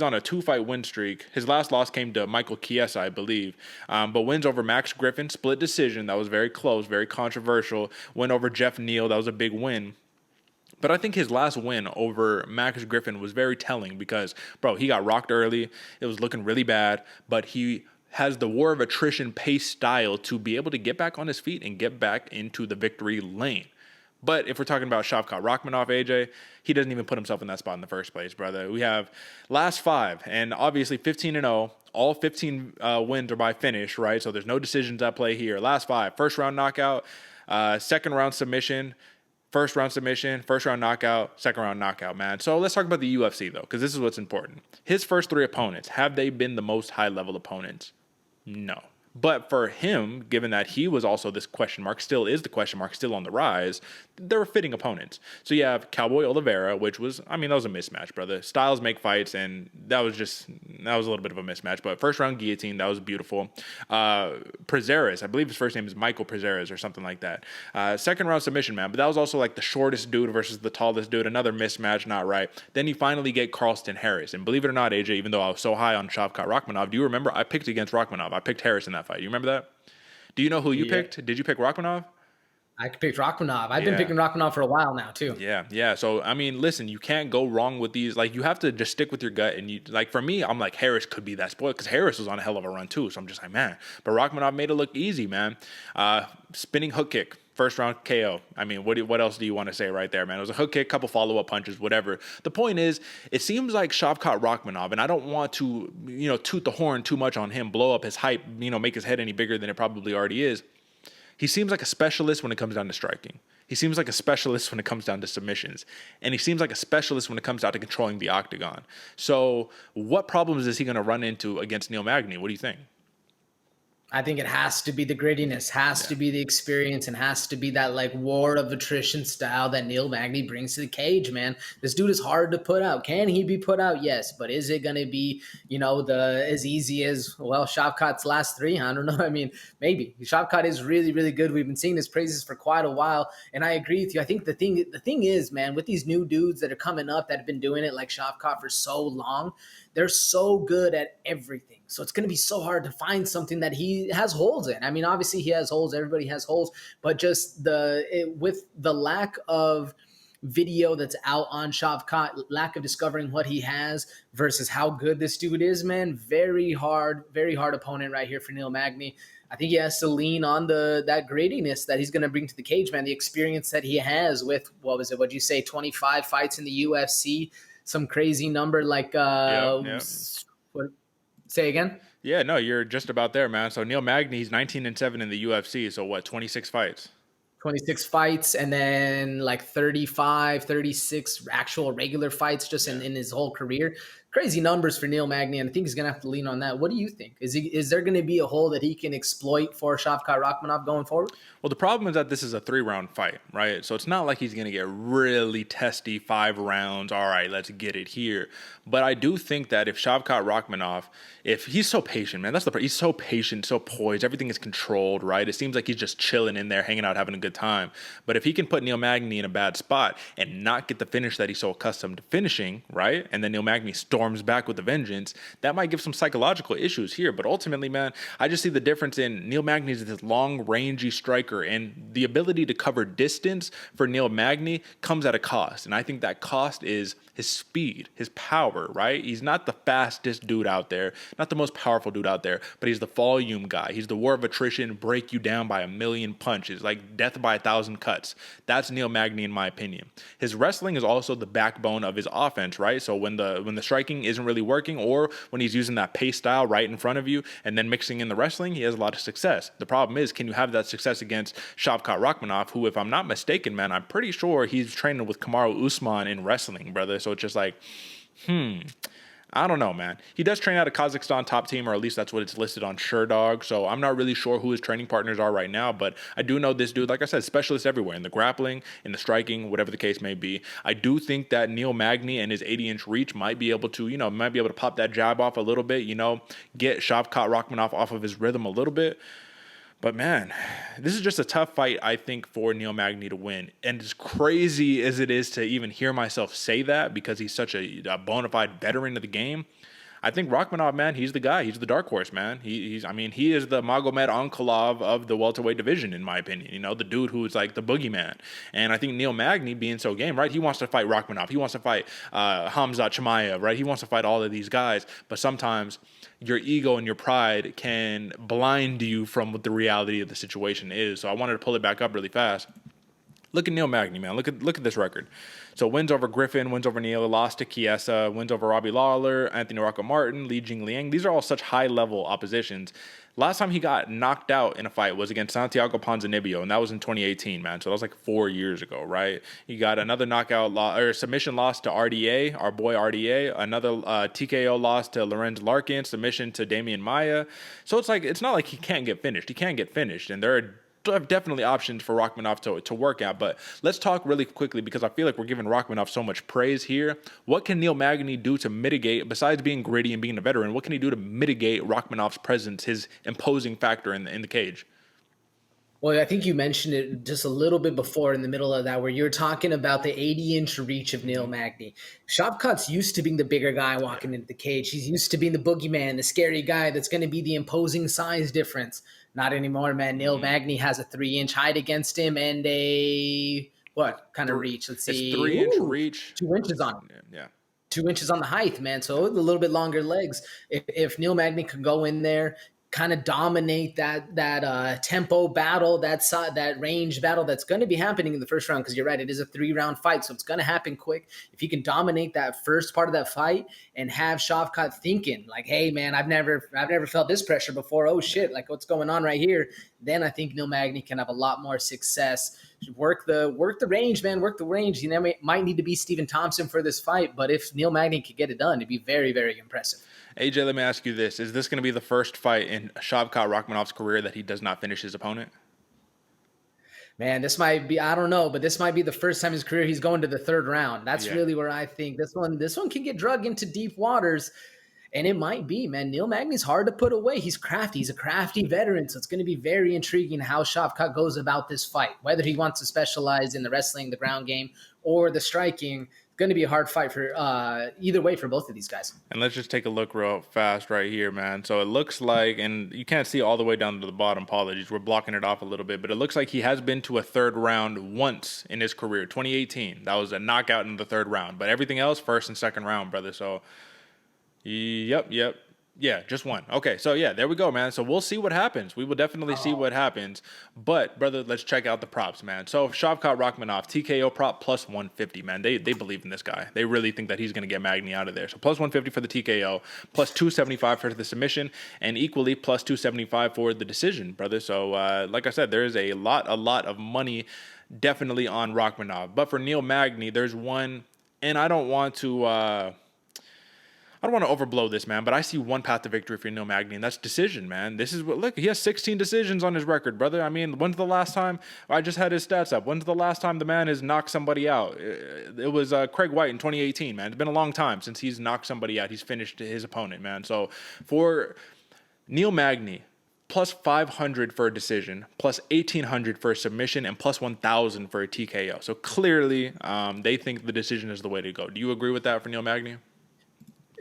on a 2-fight win streak. His last loss came to Michael Chiesa, I believe. But wins over Max Griffin, split decision. That was very close, very controversial. Win over Jeff Neal. That was a big win. But I think his last win over Max Griffin was very telling because, bro, he got rocked early. It was looking really bad, but he has the war of attrition pace style to be able to get back on his feet and get back into the victory lane. But if we're talking about Shavkat Rakhmonov, AJ, he doesn't even put himself in that spot in the first place, brother. We have last 5, and obviously 15-0. All 15 wins are by finish, right? So there's no decisions at play here. Last 5, first round knockout, second round submission, first round submission, first round knockout, second round knockout, man. So let's talk about the UFC, though, because this is what's important. His first 3 opponents, have they been the most high-level opponents? No. But for him, given that he was also this question mark, still is the question mark, still on the rise, they were fitting opponents. So you have Cowboy Oliveira, which was, that was a mismatch, brother. Styles make fights, and that was a little bit of a mismatch. But first round guillotine, that was beautiful. Prezeres, I believe his first name is Michael Prezeres or something like that. Second round submission, man. But that was also like the shortest dude versus the tallest dude. Another mismatch, not right. Then you finally get Carlston Harris. And believe it or not, AJ, even though I was so high on Shavkat Rakhmonov, do you remember I picked against Rakhmonov? I picked Harris in that fight. You remember that? Do you know who you picked? Did you pick Rakhmonov? I picked Rakhmonov. I've been picking Rakhmonov for a while now too. Yeah. So I mean, listen, you can't go wrong with these. Like, you have to just stick with your gut. And you, like, for me, I'm like, Harris could be that spoiled because Harris was on a hell of a run too. So I'm just like, man. But Rakhmonov made it look easy, man. Spinning hook kick. First round KO. I mean, what else do you want to say right there, man? It was a hook kick, couple follow-up punches, whatever. The point is, it seems like Shavkat Rakhmonov, and I don't want to, toot the horn too much on him, blow up his hype, make his head any bigger than it probably already is. He seems like a specialist when it comes down to striking. He seems like a specialist when it comes down to submissions. And he seems like a specialist when it comes down to controlling the octagon. So what problems is he going to run into against Neil Magny? What do you think? I think it has to be the grittiness, has to be the experience, and has to be that like war of attrition style that Neil Magny brings to the cage, man. This dude is hard to put out. Can he be put out? Yes. But is it going to be, as easy as, Shavkat's last three? I don't know. I mean, maybe. Shavkat is really, really good. We've been seeing his praises for quite a while. And I agree with you. I think the thing is, man, with these new dudes that are coming up that have been doing it like Shavkat for so long, they're so good at everything. So it's going to be so hard to find something that he has holes in. I mean, obviously he has holes. Everybody has holes. But just with the lack of video that's out on Shavkat, lack of discovering what he has versus how good this dude is, man, very hard opponent right here for Neil Magny. I think he has to lean on that grittiness that he's going to bring to the cage, man, the experience that he has with, what'd you say, 25 fights in the UFC, some crazy number like say again? Yeah, no, you're just about there, man. So Neil Magny, he's 19-7 in the UFC. So what, 26 fights? 26 fights, and then like 35, 36 actual regular fights just in his whole career. Crazy numbers for Neil Magny, and I think he's going to have to lean on that. What do you think? Is there going to be a hole that he can exploit for Shavkat Rakhmonov going forward? Well, the problem is that this is a 3-round fight, right? So it's not like he's going to get really testy 5 rounds. All right, let's get it here. But I do think that if Shavkat Rakhmonov, if he's so patient, man, he's so patient, so poised, everything is controlled, right? It seems like he's just chilling in there, hanging out, having a good time. But if he can put Neil Magny in a bad spot and not get the finish that he's so accustomed to finishing, right? And then Neil Magny storms back with a vengeance, that might give some psychological issues here. But ultimately, man, I just see the difference in Neil Magny's this long, rangy striker, and the ability to cover distance for Neil Magny comes at a cost. And I think that cost is his speed, his power, right? He's not the fastest dude out there, not the most powerful dude out there, but he's the volume guy. He's the war of attrition, break you down by 1,000,000 punches, like death by 1,000 cuts. That's Neil Magny, in my opinion. His wrestling is also the backbone of his offense, right? So when the striking isn't really working, or when he's using that pace style right in front of you and then mixing in the wrestling, he has a lot of success. The problem is, can you have that success against Shavkat Rakhmonov, who, if I'm not mistaken, man, I'm pretty sure he's training with Kamaru Usman in wrestling, brother. So it's just like, I don't know, man. He does train out of Kazakhstan top team, or at least that's what it's listed on SureDog. So I'm not really sure who his training partners are right now, but I do know this dude, like I said, specialist everywhere, in the grappling, in the striking, whatever the case may be. I do think that Neil Magny and his 80-inch reach might be able to, pop that jab off a little bit, get Shavkat Rakhmonov off of his rhythm a little bit. But man, this is just a tough fight, I think, for Neil Magny to win. And as crazy as it is to even hear myself say that, because he's such a bona fide veteran of the game, I think Rakhmonov, man, he's the guy. He's the dark horse, man. He is the Magomed Ankalaev of the welterweight division, in my opinion. The dude who's like the boogeyman. And I think Neil Magny, being so game, right, he wants to fight Rakhmonov. He wants to fight Khamzat Chimaev, right? He wants to fight all of these guys. But sometimes your ego and your pride can blind you from what the reality of the situation is. So I wanted to pull it back up really fast. Look at Neil Magny, man. Look at this record. So wins over Griffin, wins over Neil, lost to Chiesa, wins over Robbie Lawler, Anthony Rocco Martin, Li Jingliang. These are all such high-level oppositions. Last time he got knocked out in a fight was against Santiago Ponzinibbio, and that was in 2018, man. So that was like 4 years ago, right? He got another submission loss to RDA, our boy RDA. Another TKO loss to Lorenz Larkin, submission to Damian Maia. So it's not like he can't get finished. He can get finished, and there are definitely options for Rakhmonov to work at. But let's talk really quickly, because I feel like we're giving Rakhmonov so much praise here. What can Neil Magny do to mitigate, besides being gritty and being a veteran, what can he do to mitigate Rakhmonov's presence, his imposing factor in the cage? Well, I think you mentioned it just a little bit before in the middle of that, where you're talking about the 80-inch reach of Neil Magny. Shavkat's used to being the bigger guy walking into the cage. He's used to being the boogeyman, the scary guy that's going to be the imposing size difference. Not anymore, man. Neil Magny has a 3-inch height against him and a what kind of reach? Let's see. It's 3-inch reach. 2 inches on him. Yeah. 2 inches on the height, man. So a little bit longer legs. If Neil Magny could go in there, kind of dominate that tempo battle, that range battle that's going to be happening in the first round, because you're right, it is a 3-round fight, so it's going to happen quick. If he can dominate that first part of that fight and have Shavkat thinking like, hey man, I've never felt this pressure before. Oh shit, like what's going on right here? Then I think Neil Magny can have a lot more success. Work the range, man. Work the range. You know, might need to be Stephen Thompson for this fight, but if Neil Magny could get it done, it'd be very, very impressive. AJ, let me ask you this. Is this going to be the first fight in Shavkat Rakhmonov's career that he does not finish his opponent? Man, this might be, I don't know, but this might be the first time in his career he's going to the third round. That's really where I think this one can get dragged into deep waters. And it might be, man. Neil Magny's hard to put away. He's crafty. He's a crafty veteran. So it's going to be very intriguing how Shavkat goes about this fight. Whether he wants to specialize in the wrestling, the ground game, or the striking, it's going to be a hard fight for either way for both of these guys. And let's just take a look real fast right here, man. So it looks like, and you can't see all the way down to the bottom. Apologies. We're blocking it off a little bit. But it looks like he has been to a third round once in his career. 2018. That was a knockout in the third round. But everything else, first and second round, brother. So... Yep. Yeah, just one. Okay, so yeah, there we go, man. So we'll see what happens. We will definitely see what happens. But, brother, let's check out the props, man. So Shavkat Rakhmonov, TKO prop plus 150, man. They believe in this guy. They really think that he's going to get Magny out of there. So plus 150 for the TKO, plus 275 for the submission, and equally plus 275 for the decision, brother. So, like I said, there is a lot of money definitely on Rakhmonov. But for Neil Magny, there's one, and I don't want to overblow this, man, but I see one path to victory for Neil Magny, and that's decision, man. This is what, look, he has 16 decisions on his record, brother. I mean, when's the last time, I just had his stats up, when's the last time the man has knocked somebody out? It was Craig White in 2018, man. It's been a long time since he's knocked somebody out. He's finished his opponent, man. So for Neil Magny, plus 500 for a decision, plus 1,800 for a submission, and plus 1,000 for a TKO. So clearly, they think the decision is the way to go. Do you agree with that for Neil Magny?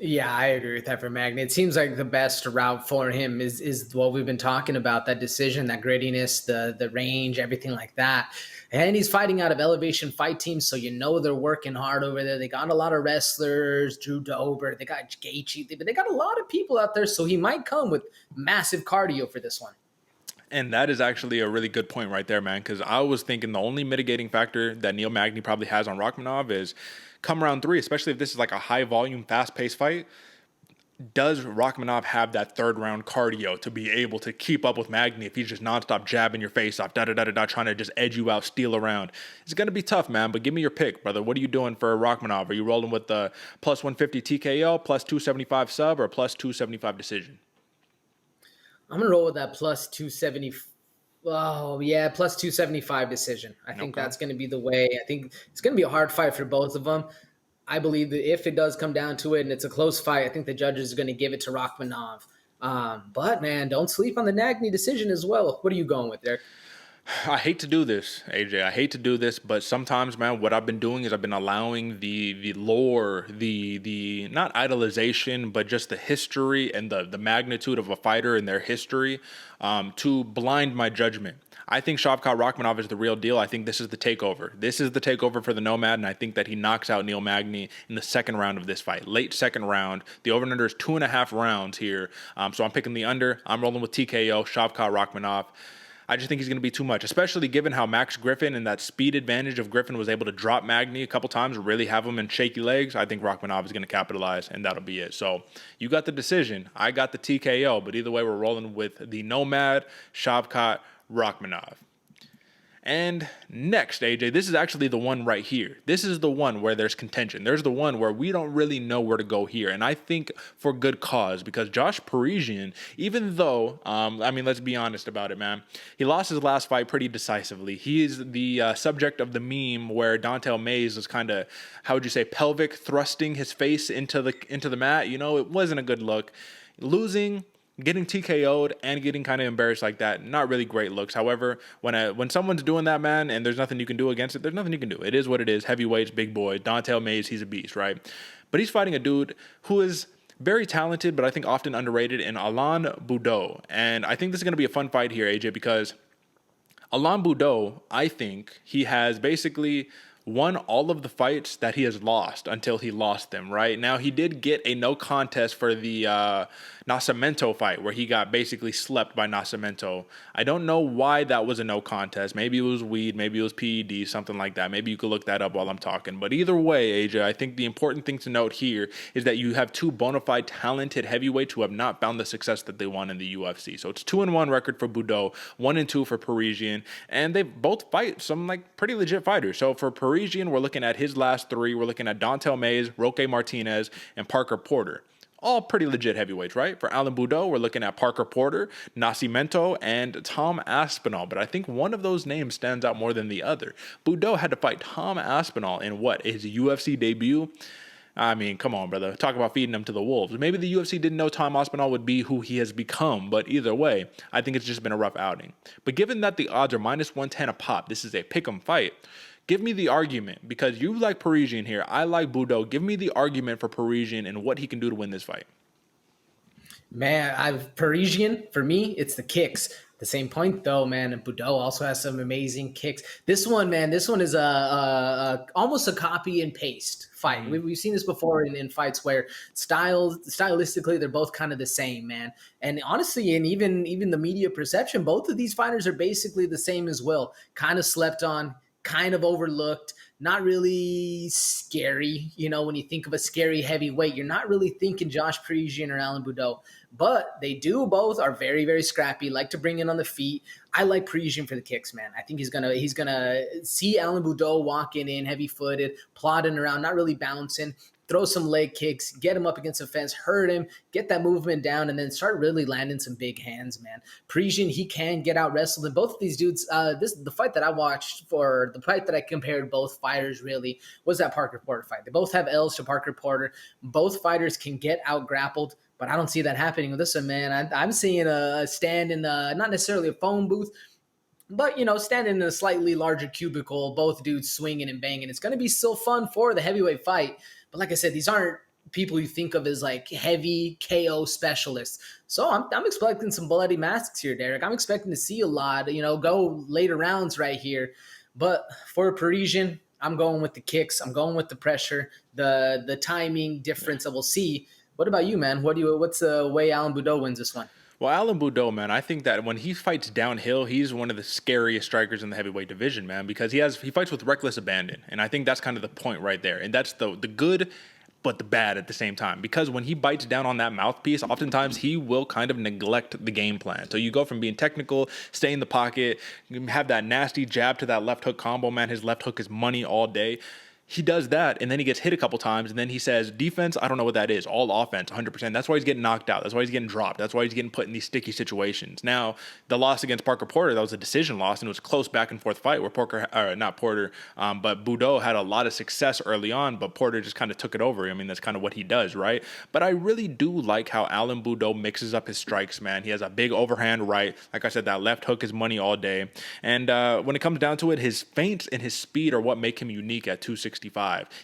Yeah, I agree with that for Magny. It seems like the best route for him is what we've been talking about, that decision, that grittiness, the range, everything like that. And he's fighting out of Elevation Fight Team, so you know they're working hard over there. They got a lot of wrestlers, Drew Dober, they got Gaethje, but they got a lot of people out there, so he might come with massive cardio for this one. And that is actually a really good point right there, man, because I was thinking the only mitigating factor that Neil Magny probably has on Rakhmonov is come round 3, especially if this is like a high-volume, fast-paced fight. Does Rakhmonov have that third-round cardio to be able to keep up with Magny if he's just nonstop jabbing your face off, trying to just edge you out, steal around? It's going to be tough, man, but give me your pick, brother. What are you doing for Rakhmonov? Are you rolling with the plus 150 TKO, plus 275 sub, or plus 275 decision? I'm going to roll with that plus 270. Oh, yeah, plus 275 decision. I think that's going to be the way. I think it's going to be a hard fight for both of them. I believe that if it does come down to it and it's a close fight, I think the judges are going to give it to Rakhmonov. But, man, don't sleep on the Magny decision as well. What are you going with there? I hate to do this, AJ. I hate to do this, but sometimes, man, what I've been doing is I've been allowing the lore, the not idolization, but just the history and the magnitude of a fighter and their history to blind my judgment. I think Shavkat Rakhmonov is the real deal. I think this is the takeover. This is the takeover for the Nomad, and I think that he knocks out Neil Magny in the second round of this fight. Late second round. The over-and-under is 2.5 rounds here. So I'm picking the under. I'm rolling with TKO, Shavkat Rakhmonov. I just think he's going to be too much, especially given how Max Griffin and that speed advantage of Griffin was able to drop Magny a couple times, really have him in shaky legs. I think Rakhmonov is going to capitalize, and that'll be it. So you got the decision. I got the TKO, but either way, we're rolling with the Nomad, Shavkat Rakhmonov. And next, AJ, this is actually the one right here. This is the one where there's contention. There's the one where we don't really know where to go here. And I think for good cause, because Josh Parisian, even though, let's be honest about it, man. He lost his last fight pretty decisively. He is the subject of the meme where Dante Mays was kind of, how would you say, pelvic thrusting his face into the mat. You know, it wasn't a good look. Losing, getting TKO'd, and getting kind of embarrassed like that, not really great looks. However, when someone's doing that, man, and there's nothing you can do against it, there's nothing you can do. It is what it is. Heavyweights, big boy. Dante Mays, he's a beast, right? But he's fighting a dude who is very talented, but I think often underrated, in Alan Baudot. And I think this is going to be a fun fight here, AJ, because Alan Baudot, I think he has basically won all of the fights that he has lost until he lost them, right? Now, he did get a no contest for the Nascimento fight where he got basically slept by Nascimento. I don't know why that was a no contest. Maybe it was weed, maybe it was PED, something like that. Maybe you could look that up while I'm talking. But either way, AJ, I think the important thing to note here is that you have two bona fide talented heavyweights who have not found the success that they want in the UFC. So it's 2-1 record for Baudot, 1-2 for Parisian, and they both fight some like pretty legit fighters. So for Parisian, we're looking at his last three. We're looking at Dontel Mays, Roque Martinez, and Parker Porter. All pretty legit heavyweights, right? For Alan Baudot, we're looking at Parker Porter, Nascimento, and Tom Aspinall. But I think one of those names stands out more than the other. Baudot had to fight Tom Aspinall in his UFC debut? I mean, come on, brother. Talk about feeding him to the wolves. Maybe the UFC didn't know Tom Aspinall would be who he has become, but either way, I think it's just been a rough outing. But given that the odds are -110 a pop, this is a pick'em fight. Give me the argument, because you like Parisian here. I like Baudot. Give me the argument for Parisian and what he can do to win this fight. Man, Parisian, for me, it's the kicks. The same point, though, man, and Baudot also has some amazing kicks. This one is almost a copy and paste fight. Mm-hmm. We've seen this before in fights where stylistically, they're both kind of the same, man. And honestly, and even the media perception, both of these fighters are basically the same as well. Kind of slept on, kind of overlooked, not really scary. You know, when you think of a scary heavyweight, you're not really thinking Josh Parisian or Alan Baudot, but they both are very, very scrappy, like to bring in on the feet. I like Parisian for the kicks, man. I think he's gonna see Alan Baudot walking in heavy footed, plodding around, not really bouncing, throw some leg kicks, get him up against the fence, hurt him, get that movement down, and then start really landing some big hands, man. Parisian, he can get out wrestled. And both of these dudes, the fight that I watched, for the fight that I compared both fighters really, was that Parker Porter fight. They both have L's to Parker Porter. Both fighters can get out grappled, but I don't see that happening with this one, man. I'm seeing a stand in not necessarily a phone booth, but, standing in a slightly larger cubicle, both dudes swinging and banging. It's going to be still fun for the heavyweight fight. But like I said, these aren't people you think of as like heavy KO specialists. So I'm expecting some bloody masks here, Derick. I'm expecting to see a lot, go later rounds right here. But for Parisian, I'm going with the kicks. I'm going with the pressure, the timing difference that we'll see. What about you, man? What's the way Alan Baudot wins this one? Well, Alan Baudot, man, I think that when he fights downhill, he's one of the scariest strikers in the heavyweight division, man, because he fights with reckless abandon. And I think that's kind of the point right there. And that's the good but the bad at the same time, because when he bites down on that mouthpiece, oftentimes he will kind of neglect the game plan. So you go from being technical, stay in the pocket, have that nasty jab to that left hook combo, man. His left hook is money all day. He does that, and then he gets hit a couple times, and then he says, defense, I don't know what that is. All offense, 100%. That's why he's getting knocked out. That's why he's getting dropped. That's why he's getting put in these sticky situations. Now, the loss against Parker Porter, that was a decision loss, and it was a close back-and-forth fight where but Baudot had a lot of success early on, but Porter just kind of took it over. I mean, that's kind of what he does, right? But I really do like how Alan Baudot mixes up his strikes, man. He has a big overhand right. Like I said, that left hook is money all day. And when it comes down to it, his feints and his speed are what make him unique at 265.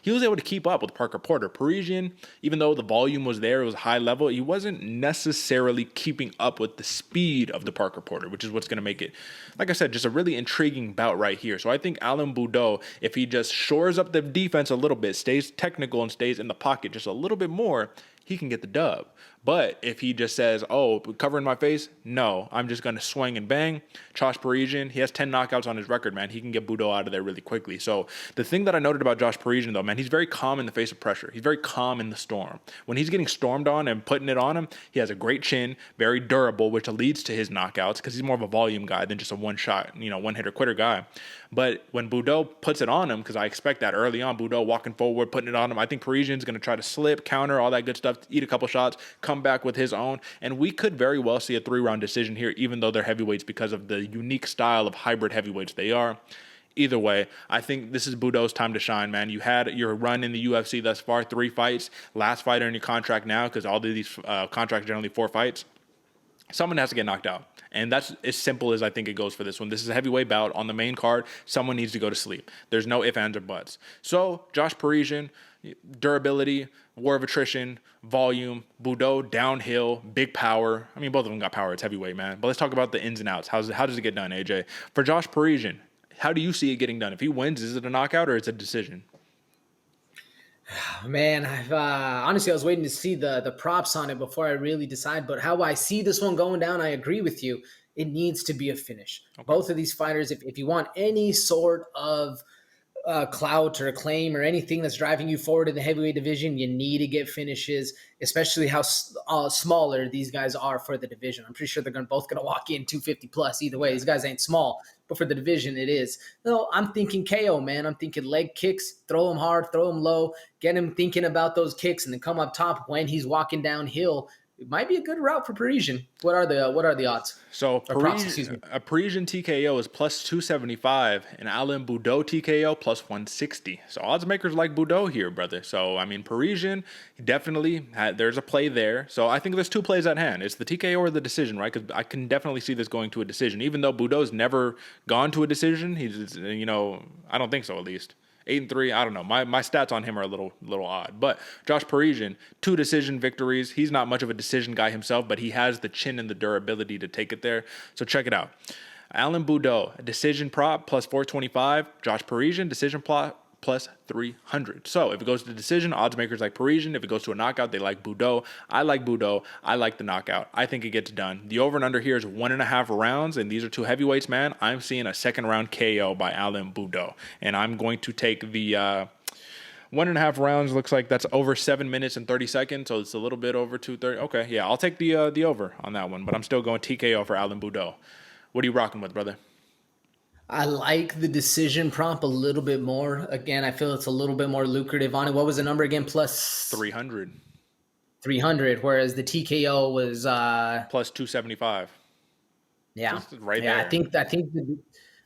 He was able to keep up with Parker Porter. Parisian, even though the volume was there, it was high level, he wasn't necessarily keeping up with the speed of the Parker Porter, which is what's going to make it, like I said, just a really intriguing bout right here. So I think Alan Baudot, if he just shores up the defense a little bit, stays technical and stays in the pocket just a little bit more, he can get the dub. But if he just says, oh, covering my face, no, I'm just going to swing and bang. Josh Parisian, he has 10 knockouts on his record, man. He can get Baudot out of there really quickly. So the thing that I noted about Josh Parisian, though, man, he's very calm in the face of pressure. He's very calm in the storm. When he's getting stormed on and putting it on him, he has a great chin, very durable, which leads to his knockouts because he's more of a volume guy than just a one-shot, one-hitter quitter guy. But when Baudot puts it on him, because I expect that early on, Baudot walking forward, putting it on him, I think Parisian's going to try to slip, counter, all that good stuff, eat a couple shots, come back with his own, and we could very well see a 3-round decision here, even though they're heavyweights because of the unique style of hybrid heavyweights they are. Either way, I think this is Baudot's time to shine, man. You had your run in the UFC thus far, 3 fights, last fighter in your contract now, because all of these contracts are generally 4 fights. Someone has to get knocked out. And that's as simple as I think it goes for this one. This is a heavyweight bout on the main card. Someone needs to go to sleep. There's no ifs, ands, or buts. So, Josh Parisian, Durability, war of attrition, volume, Baudot, downhill, big power. I mean, both of them got power. It's heavyweight, man. But let's talk about the ins and outs. How does it get done, AJ? For Josh Parisian, how do you see it getting done? If he wins, is it a knockout or is it a decision? Man, honestly, I was waiting to see the props on it before I really decide. But how I see this one going down, I agree with you. It needs to be a finish. Okay. Both of these fighters, if you want any sort of clout or acclaim or anything that's driving you forward in the heavyweight division, you need to get finishes, especially how smaller these guys are for the division. I'm pretty sure they're both going to walk in 250 plus either way. These guys ain't small, but for the division, it is. No, I'm thinking KO, man. I'm thinking leg kicks, throw him hard, throw him low, get him thinking about those kicks, and then come up top when he's walking downhill. It might be a good route for Parisian. What are the odds? So a Parisian TKO is plus 275, and Alan Baudot TKO plus 160. So odds makers like Baudot here, brother. So I mean, Parisian definitely there's a play there. So I think there's two plays at hand. It's the TKO or the decision, right? Because I can definitely see this going to a decision. Even though Baudot's never gone to a decision, he's I don't think so at least. 8-3, I don't know. My stats on him are a little odd. But Josh Parisian, 2 decision victories. He's not much of a decision guy himself, but he has the chin and the durability to take it there. So check it out. Alan Baudot, a decision prop plus 425. Josh Parisian, decision plot plus 300. So if it goes to decision, odds makers like Parisian. If it goes to a knockout, they like Baudot. I like Baudot. I like the knockout. I think it gets done. The over and under here is 1.5 rounds, and these are 2 heavyweights, man. I'm seeing a second round KO by Alan Baudot, and I'm going to take the 1.5 rounds. Looks like that's over 7 minutes and 30 seconds, so it's a little bit over 2:30. Okay, yeah, I'll take the over on that one, but I'm still going TKO for Alan Baudot. What are you rocking with, brother? I like the decision prop a little bit more. Again, I feel it's a little bit more lucrative on it. What was the number again? Plus 300. 300, whereas the TKO was plus 275. Yeah, right there. I think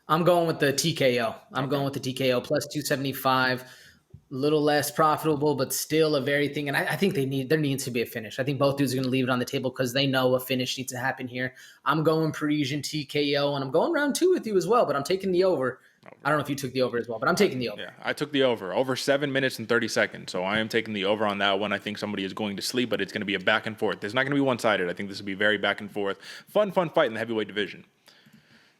I'm going with the TKO. I'm going with the TKO plus 275. A little less profitable, but still a very thing. And I think there needs to be a finish. I think both dudes are going to leave it on the table because they know a finish needs to happen here. I'm going Parisian TKO, and I'm going round 2 with you as well, but I'm taking the over. I don't know if you took the over as well, but I'm taking the over. Yeah, I took the over 7 minutes and 30 seconds. So I am taking the over on that one. I think somebody is going to sleep, but it's going to be a back and forth. It's not going to be one-sided. I think this will be very back and forth. Fun fight in the heavyweight division.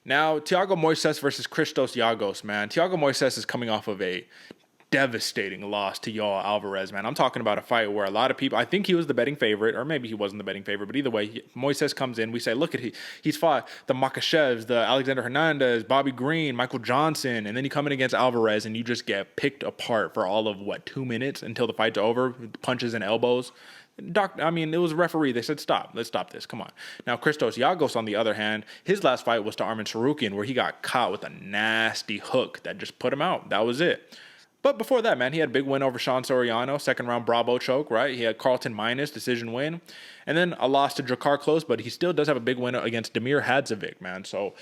Now, Thiago Moises versus Christos Giagos, man. Thiago Moises is coming off of a devastating loss to Yoel Alvarez, man. I'm talking about a fight where a lot of people, I think he was the betting favorite, or maybe he wasn't the betting favorite, but either way, Moises comes in. We say, look at he's fought the Makashevs, the Alexander Hernandez, Bobby Green, Michael Johnson, and then you come in against Alvarez and you just get picked apart for all of 2 minutes until the fight's over, punches and elbows. It was a referee. They said, stop. Let's stop this. Come on. Now, Christos Giagos, on the other hand, his last fight was to Arman Tsarukyan, where he got caught with a nasty hook that just put him out. That was it. But before that, man, he had a big win over Sean Soriano, second round Bravo choke, right? He had Carlton Maness, decision win. And then a loss to Drakkar Klose, but he still does have a big win against Damir Hadzovic, man. So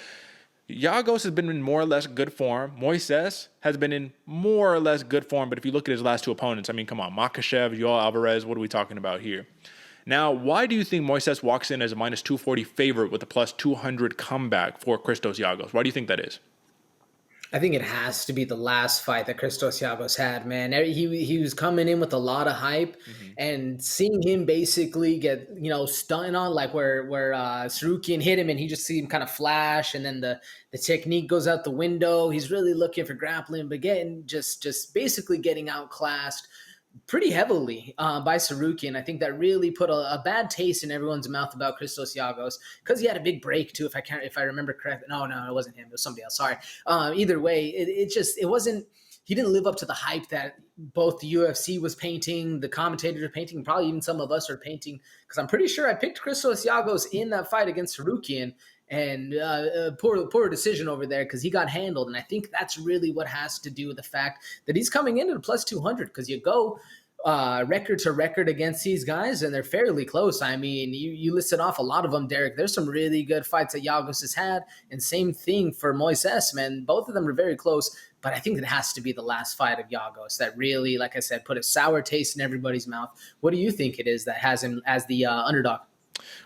Giagos has been in more or less good form. Moises has been in more or less good form, but if you look at his last 2 opponents, I mean, come on, Makhachev, Yoel Alvarez, what are we talking about here? Now, why do you think Moises walks in as a minus 240 favorite with a plus 200 comeback for Christos Giagos? Why do you think that is? I think it has to be the last fight that Christos Giagos had, man. He was coming in with a lot of hype, and seeing him basically get, stunned on, like where Tsarukyan hit him and he just see him kind of flash, and then the technique goes out the window. He's really looking for grappling, but just basically getting outclassed pretty heavily by Tsarukyan. I think that really put a bad taste in everyone's mouth about Christos Giagos, because he had a big break too, if I remember correctly. No, it wasn't him. It was somebody else. Sorry. Either way, it wasn't. He didn't live up to the hype that both the UFC was painting, the commentators are painting, probably even some of us are painting. Because I'm pretty sure I picked Christos Giagos in that fight against Tsarukyan, and poor decision over there because he got handled. And I think that's really what has to do with the fact that he's coming in at a plus 200, because you go record to record against these guys and they're fairly close. I mean, you listed off a lot of them, Derick. There's some really good fights that Giagos has had, and same thing for Moises, man. Both of them are very close, but I think it has to be the last fight of Giagos that really, like I said, put a sour taste in everybody's mouth. What do you think it is that has him as the underdog?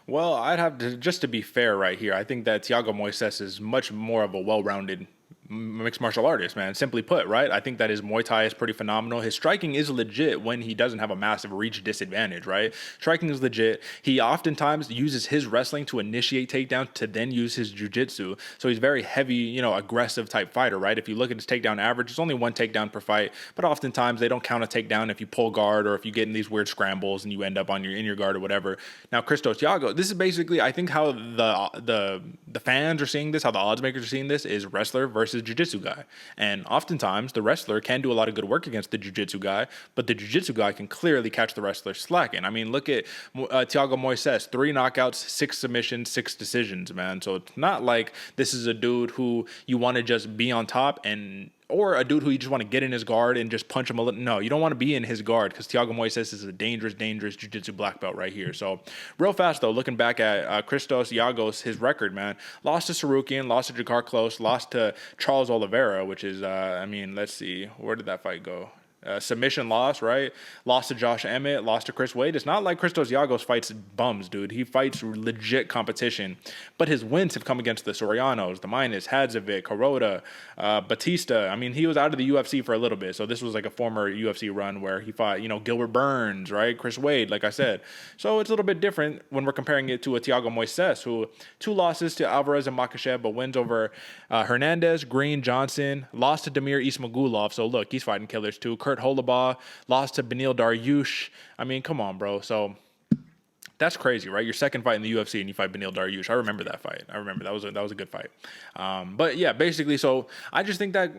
Well, I'd have to, just to be fair right here, I think that Thiago Moises is much more of a well-rounded mixed martial artist, man. Simply put, right? I think that his Muay Thai is pretty phenomenal. His striking is legit when he doesn't have a massive reach disadvantage, right? Striking is legit. He oftentimes uses his wrestling to initiate takedowns to then use his jiu-jitsu. So he's very heavy, aggressive type fighter, right? If you look at his takedown average, it's only 1 takedown per fight, but oftentimes they don't count a takedown if you pull guard or if you get in these weird scrambles and you end up in your guard or whatever. Now, Christos Giagos, this is basically, I think, how the fans are seeing this, how the odds makers are seeing this, is wrestler versus jiu-jitsu guy. And oftentimes the wrestler can do a lot of good work against the jiu-jitsu guy, but the jiu-jitsu guy can clearly catch the wrestler slacking. I mean, look at Thiago Moises, 3 knockouts, 6 submissions, 6 decisions, man. So it's not like this is a dude who you want to just be on top or a dude who you just want to get in his guard and just punch him a little. No, you don't want to be in his guard because Thiago Moises is a dangerous jiu-jitsu black belt right here. So real fast, though, looking back at Christos Giagos, his record, man, lost to Tsarukyan, lost to Jakar Close, lost to Charles Oliveira, which is, let's see, where did that fight go? Submission loss, right? Lost to Josh Emmett, lost to Chris Wade. It's not like Christos Giagos fights bums, dude. He fights legit competition. But his wins have come against the Sorianos, the Maness, Hadzovic, Hirota, Bautista. I mean, he was out of the UFC for a little bit. So this was like a former UFC run where he fought, Gilbert Burns, right? Chris Wade, like I said. So it's a little bit different when we're comparing it to a Thiago Moises, who 2 losses to Alvarez and Makhachev, but wins over Hernandez, Green, Johnson, lost to Damir Ismagulov. So look, he's fighting killers too. Kurt Holobaugh, lost to Beneil Dariush. I mean, come on, bro. So that's crazy, right? Your second fight in the UFC and you fight Beneil Dariush. I remember that fight. I remember that was a good fight. But yeah, basically, so I just think that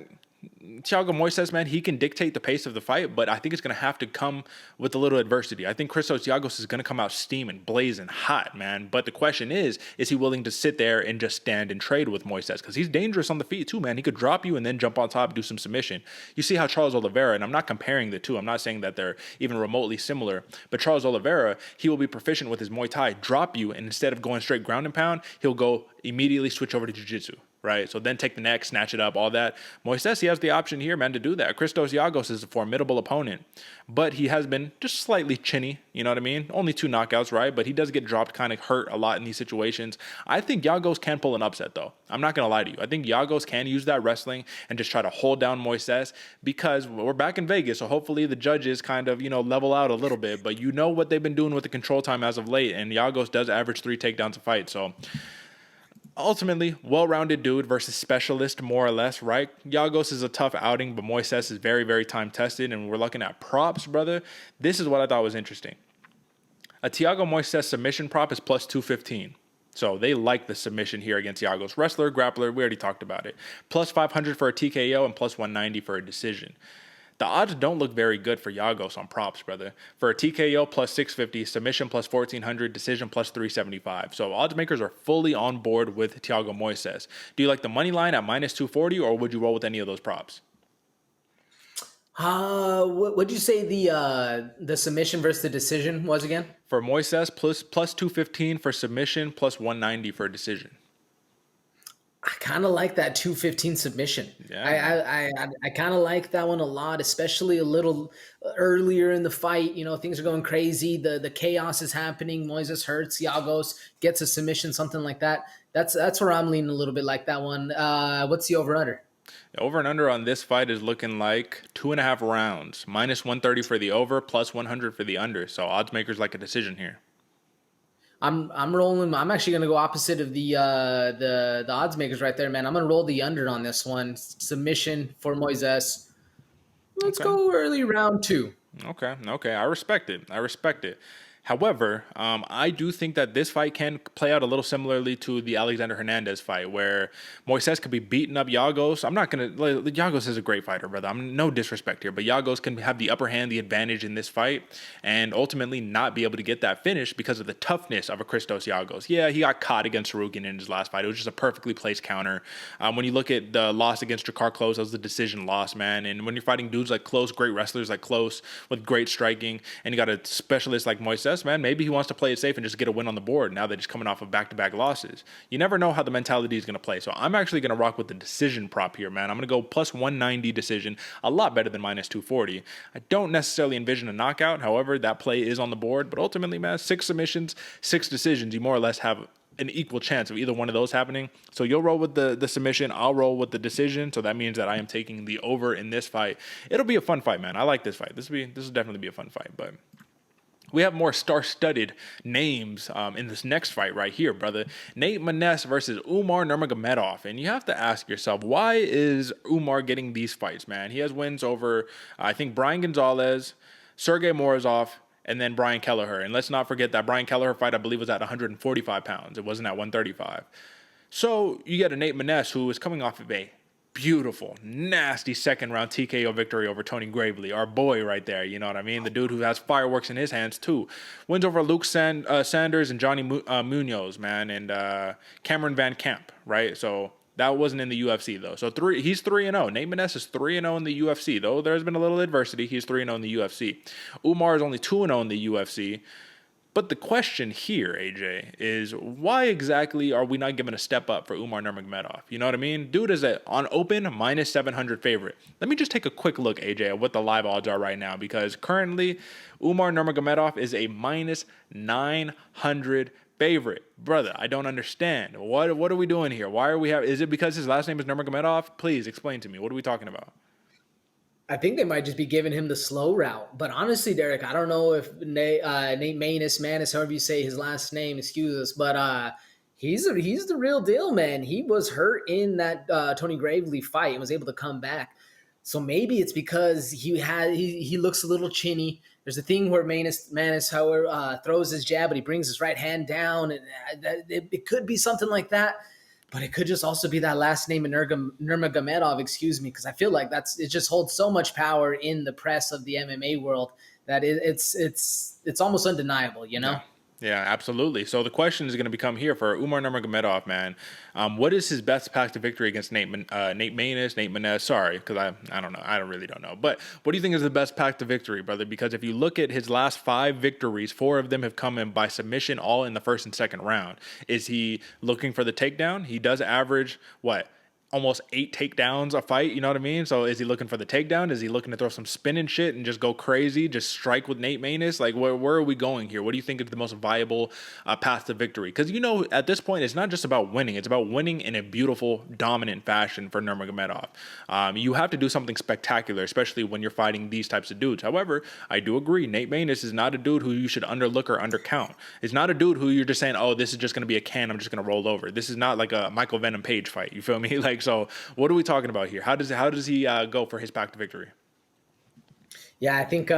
Thiago Moises, man, he can dictate the pace of the fight, but I think it's going to have to come with a little adversity. I think Christos Giagos is going to come out steaming, blazing hot, man. But the question is he willing to sit there and just stand and trade with Moises? Because he's dangerous on the feet too, man. He could drop you and then jump on top and do some submission. You see how Charles Oliveira, and I'm not comparing the two, I'm not saying that they're even remotely similar, but Charles Oliveira, he will be proficient with his Muay Thai, drop you, and instead of going straight ground and pound, he'll go immediately switch over to jiu-jitsu. Right, so then take the neck, snatch it up, all that. Moises, he has the option here, man, to do that. Christos Giagos is a formidable opponent, but he has been just slightly chinny, you know what I mean? Only 2 knockouts, right? But he does get dropped, kind of hurt a lot in these situations. I think Giagos can pull an upset, though. I'm not going to lie to you. I think Giagos can use that wrestling and just try to hold down Moises because we're back in Vegas, so hopefully the judges kind of, level out a little bit. But you know what they've been doing with the control time as of late, and Giagos does average 3 takedowns a fight, so ultimately, well-rounded dude versus specialist, more or less, right? Giagos is a tough outing, but Moises is very, very time-tested, and we're looking at props, brother. This is what I thought was interesting. A Thiago Moises submission prop is plus 215. So they like the submission here against Giagos. Wrestler, grappler, we already talked about it. Plus 500 for a TKO and plus 190 for a decision. The odds don't look very good for Giagos on props, brother. For a TKO plus 650, submission plus 1400, decision plus 375. So odds makers are fully on board with Thiago Moises. Do you like the money line at minus 240 or would you roll with any of those props? What'd you say the submission versus the decision was again? For Moises, plus 215 for submission, plus 190 for a decision. I kind of like that 215 submission. Yeah. I kind of like that one a lot, especially a little earlier in the fight. Things are going crazy. The chaos is happening. Moises hurts. Giagos gets a submission, something like that. That's where I'm leaning a little bit like that one. What's the over-under? The over and under on this fight is looking like 2.5 rounds. Minus 130 for the over, plus 100 for the under. So odds makers like a decision here. I'm rolling. I'm actually going to go opposite of the odds makers right there, man. I'm going to roll the under on this one. Submission for Moises. Let's go early round 2. Okay. I respect it. However, I do think that this fight can play out a little similarly to the Alexander Hernandez fight, where Moises could be beating up Giagos. Giagos is a great fighter, brother. I'm no disrespect here, but Giagos can have the upper hand, the advantage in this fight, and ultimately not be able to get that finish because of the toughness of a Christos Giagos. Yeah, he got caught against Tsarukyan in his last fight. It was just a perfectly placed counter. When you look at the loss against Jakar Close, that was the decision loss, man. And when you're fighting dudes like Close, great wrestlers like Close with great striking, and you got a specialist like Moises, man, maybe he wants to play it safe and just get a win on the board now that he's coming off of back-to-back losses. You never know how the mentality is going to play. So I'm actually going to rock with the decision prop here, man. I'm going to go plus 190 decision, a lot better than minus 240. I don't necessarily envision a knockout. However, that play is on the board. But ultimately, man, 6 submissions, 6 decisions. You more or less have an equal chance of either one of those happening. So you'll roll with the submission. I'll roll with the decision. So that means that I am taking the over in this fight. It'll be a fun fight, man. I like this fight. This will definitely be a fun fight. But we have more star-studded names in this next fight right here, brother. Nate Maness versus Umar Nurmagomedov. And you have to ask yourself, why is Umar getting these fights, man? He has wins over, I think, Brian Gonzalez, Sergey Morozov, and then Brian Kelleher. And let's not forget that Brian Kelleher fight, I believe, was at 145 pounds. It wasn't at 135. So you get a Nate Maness who is coming off of a beautiful, nasty second-round TKO victory over Tony Gravely, our boy right there, you know what I mean? The dude who has fireworks in his hands, too. Wins over Luke Sanders and Johnny Munoz, man, and Cameron Van Camp, right? So that wasn't in the UFC, though. So he's 3-0. Nate Maness is 3-0 in the UFC, though there's been a little adversity. He's 3-0 in the UFC. Umar is only 2-0 in the UFC. But the question here, AJ, is why exactly are we not giving a step up for Umar Nurmagomedov? You know what I mean? Dude is on open minus 700 favorite. Let me just take a quick look, AJ, at what the live odds are right now, because currently Umar Nurmagomedov is a minus 900 favorite. Brother, I don't understand. What are we doing here? Why are we is it because his last name is Nurmagomedov? Please explain to me. What are we talking about? I think they might just be giving him the slow route. But honestly, Derick, I don't know if Nate Maness, however you say his last name, excuse us, but he's the real deal, man. He was hurt in that Tony Gravely fight and was able to come back. So maybe it's because he looks a little chinny. There's a thing where Maness, however, throws his jab, but he brings his right hand down, and it could be something like that. But it could just also be that last name of Nurmagomedov, excuse me, because I feel like it just holds so much power in the press of the MMA world that it's almost undeniable, you know? Yeah, absolutely. So the question is going to become here for Umar Nurmagomedov, man. What is his best path to victory against Nate Maness? Sorry, because I don't know. I really don't know. But what do you think is the best path to victory, brother? Because if you look at his last 5 victories, 4 of them have come in by submission, all in the first and second round. Is he looking for the takedown? He does average, almost 8 takedowns a fight, you know what I mean? So is he looking for the takedown? Is he looking to throw some spin and shit and just go crazy, just strike with Nate Maness? Like, where are we going here? What do you think is the most viable path to victory? Because, at this point, it's not just about winning. It's about winning in a beautiful, dominant fashion for Nurmagomedov. You have to do something spectacular, especially when you're fighting these types of dudes. However, I do agree, Nate Maness is not a dude who you should underlook or undercount. It's not a dude who you're just saying, oh, this is just going to be a can, I'm just going to roll over. This is not like a Michael Venom Page fight, you feel me? So what are we talking about here? How does he go for his path to victory? Yeah, I think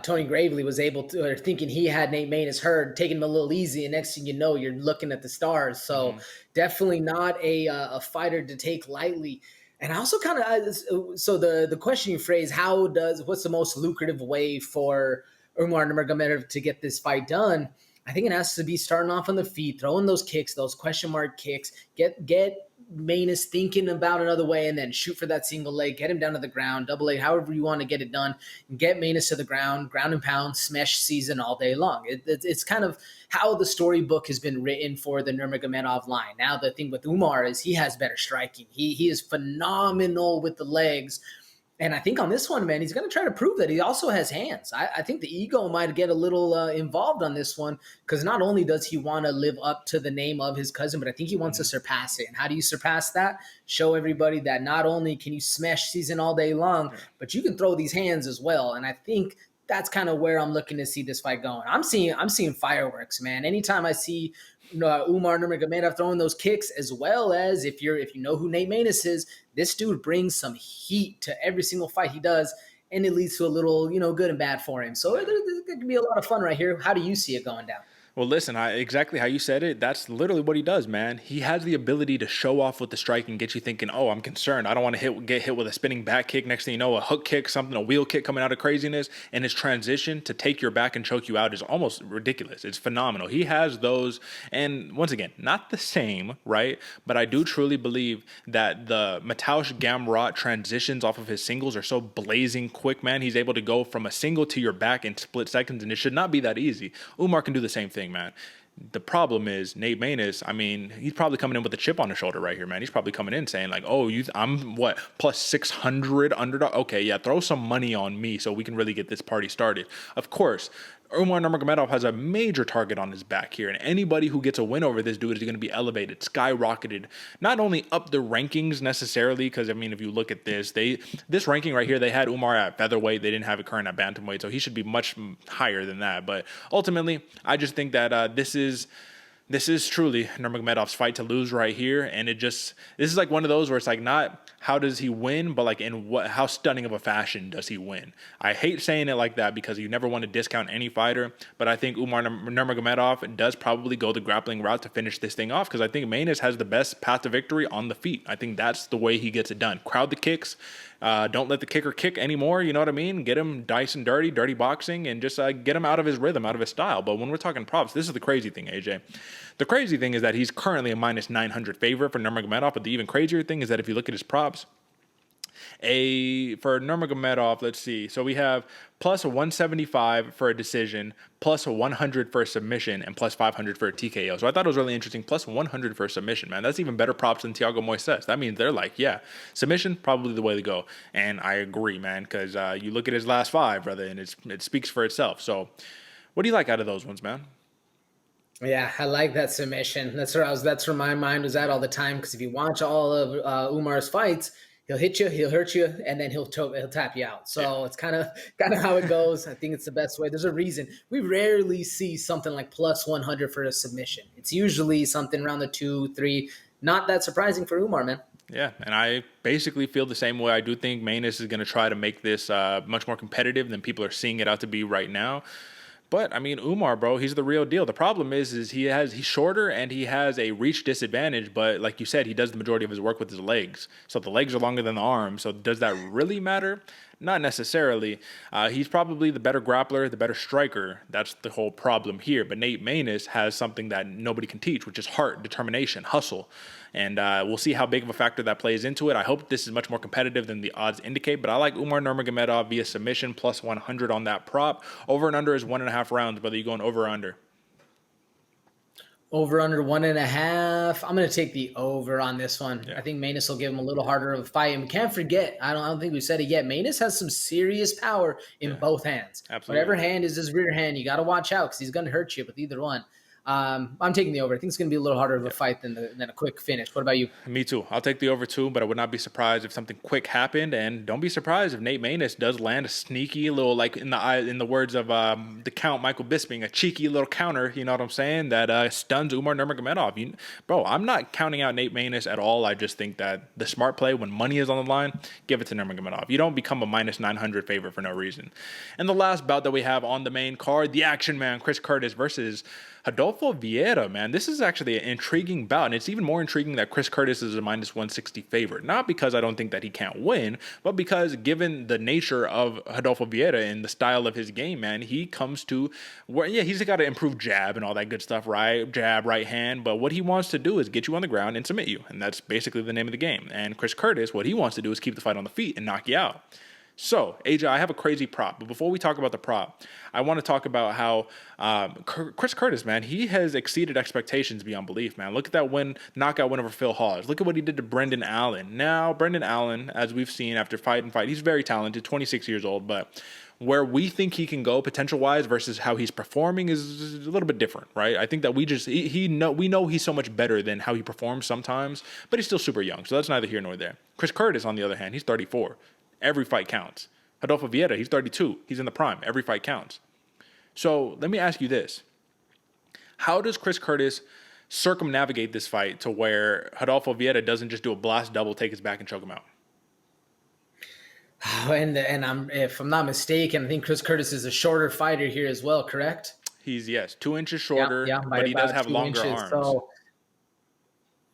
Tony Gravely was able to, or thinking he had Nate Maness hurt, taking him a little easy, and next thing you know, you're looking at the stars. So definitely not a fighter to take lightly. And I also kind of, so the question you phrase, what's the most lucrative way for Umar Nurmagomedov to get this fight done? I think it has to be starting off on the feet, throwing those kicks, those question mark kicks, get Maness thinking about another way, and then shoot for that single leg, get him down to the ground, double leg, however you want to get it done, and get Maness to the ground and pound, smash season all day long. It's kind of how the storybook has been written for the Nurmagomedov line. Now the thing with Umar is he has better striking. He is phenomenal with the legs. And I think on this one, man, he's going to try to prove that he also has hands. I think the ego might get a little involved on this one, because not only does he want to live up to the name of his cousin, but I think he wants to surpass it. And how do you surpass that? Show everybody that not only can you smash season all day long, but you can throw these hands as well. And I think that's kind of where I'm looking to see this fight going. I'm seeing fireworks, man. Anytime I see Umar Nurmagomedov throwing those kicks, as well as if you know who Nate Maness is, this dude brings some heat to every single fight he does, and it leads to a little, good and bad for him. So there could be a lot of fun right here. How do you see it going down? Well, listen, exactly how you said it, that's literally what he does, man. He has the ability to show off with the strike and get you thinking, oh, I'm concerned. I don't want to get hit with a spinning back kick. Next thing you know, a hook kick, a wheel kick coming out of craziness. And his transition to take your back and choke you out is almost ridiculous. It's phenomenal. He has those. And once again, not the same, right? But I do truly believe that the Mateusz Gamrot transitions off of his singles are so blazing quick, man. He's able to go from a single to your back in split seconds, and it should not be that easy. Umar can do the same thing, man. The problem is Nate Maness, he's probably coming in with a chip on his shoulder right here, man. He's probably coming in saying like, oh, I'm what, plus 600 underdog? Okay, yeah, throw some money on me so we can really get this party started. Of course, Umar Nurmagomedov has a major target on his back here, and anybody who gets a win over this dude is going to be elevated, skyrocketed, not only up the rankings necessarily, because I mean, if you look at this ranking right here, they had Umar at featherweight, they didn't have it current at bantamweight, so he should be much higher than that. But ultimately, I just think that this is truly Nurmagomedov's fight to lose right here, and this is like one of those where it's like not how does he win, but like how stunning of a fashion does he win. I hate saying it like that because you never want to discount any fighter, but I think Umar Nurmagomedov does probably go the grappling route to finish this thing off because I think Maness has the best path to victory on the feet. I think that's the way he gets it done. Crowd the kicks. Don't let the kicker kick anymore, you know what I mean? Get him dicing dirty boxing, and just get him out of his rhythm, out of his style. But when we're talking props, this is the crazy thing, AJ. The crazy thing is that he's currently a minus 900 favorite for Nurmagomedov, but the even crazier thing is that if you look at his props, for Nurmagomedov, let's see. So we have plus 175 for a decision, plus 100 for a submission, and plus 500 for a TKO. So I thought it was really interesting. Plus 100 for a submission, man. That's even better props than Thiago Moises. That means they're like, yeah, submission, probably the way to go. And I agree, man, because you look at his last 5, brother, and it speaks for itself. So what do you like out of those ones, man? Yeah, I like that submission. That's where my mind was at all the time. Because if you watch all of Umar's fights, he'll hit you, he'll hurt you, and then he'll tap you out. So It's kind of how it goes. I think it's the best way. There's a reason we rarely see something like plus 100 for a submission. It's usually something around the 2, 3. Not that surprising for Umar, man. Yeah, and I basically feel the same way. I do think Maness is going to try to make this much more competitive than people are seeing it out to be right now. But, I mean, Umar, bro, he's the real deal. The problem is he's shorter and he has a reach disadvantage. But like you said, he does the majority of his work with his legs. So the legs are longer than the arms. So does that really matter? Not necessarily. He's probably the better grappler, the better striker. That's the whole problem here. But Nate Maness has something that nobody can teach, which is heart, determination, hustle. And we'll see how big of a factor that plays into it. I hope this is much more competitive than the odds indicate, but I like Umar Nurmagomedov via submission plus 100 on that prop. Over and under is 1.5 rounds. Whether you going over or under? Over under 1.5. I'm going to take the over on this one. Yeah. I think Maness will give him a little harder of a fight. And we can't forget, I don't think we said it yet, Maness has some serious power in both hands. Absolutely. Whatever hand is his rear hand, you got to watch out because he's going to hurt you with either one. I'm taking the over. I think it's going to be a little harder of a fight than a quick finish. What about you? Me too. I'll take the over too, but I would not be surprised if something quick happened. And don't be surprised if Nate Maness does land a sneaky little, like in the words of the Count Michael Bisping, a cheeky little counter. You know what I'm saying? That stuns Umar Nurmagomedov. Bro, I'm not counting out Nate Maness at all. I just think that the smart play when money is on the line, give it to Nurmagomedov. You don't become a minus 900 favorite for no reason. And the last bout that we have on the main card, the action man, Chris Curtis versus Rodolfo Vieira, man. This is actually an intriguing bout, and it's even more intriguing that Chris Curtis is a minus 160 favorite. Not because I don't think that he can't win, but because given the nature of Rodolfo Vieira and the style of his game, man, he comes to where, he's got to improve jab and all that good stuff, right? Jab, right hand, but what he wants to do is get you on the ground and submit you, and that's basically the name of the game. And Chris Curtis, what he wants to do is keep the fight on the feet and knock you out. So, AJ, I have a crazy prop, but before we talk about the prop, I want to talk about how Chris Curtis, man, he has exceeded expectations beyond belief, man. Look at that knockout win over Phil Hawes. Look at what he did to Brendan Allen. Now, Brendan Allen, as we've seen after fight, he's very talented, 26 years old, but where we think he can go potential-wise versus how he's performing is a little bit different, right? I think that we know he's so much better than how he performs sometimes, but he's still super young, so that's neither here nor there. Chris Curtis, on the other hand, he's 34. Every fight counts. Rodolfo Vieira, he's 32. He's in the prime. Every fight counts. So let me ask you this. How does Chris Curtis circumnavigate this fight to where Rodolfo Vieira doesn't just do a blast double, take his back, and choke him out? If I'm not mistaken, I think Chris Curtis is a shorter fighter here as well, correct? He's, 2 inches shorter, but he does have longer arms. So,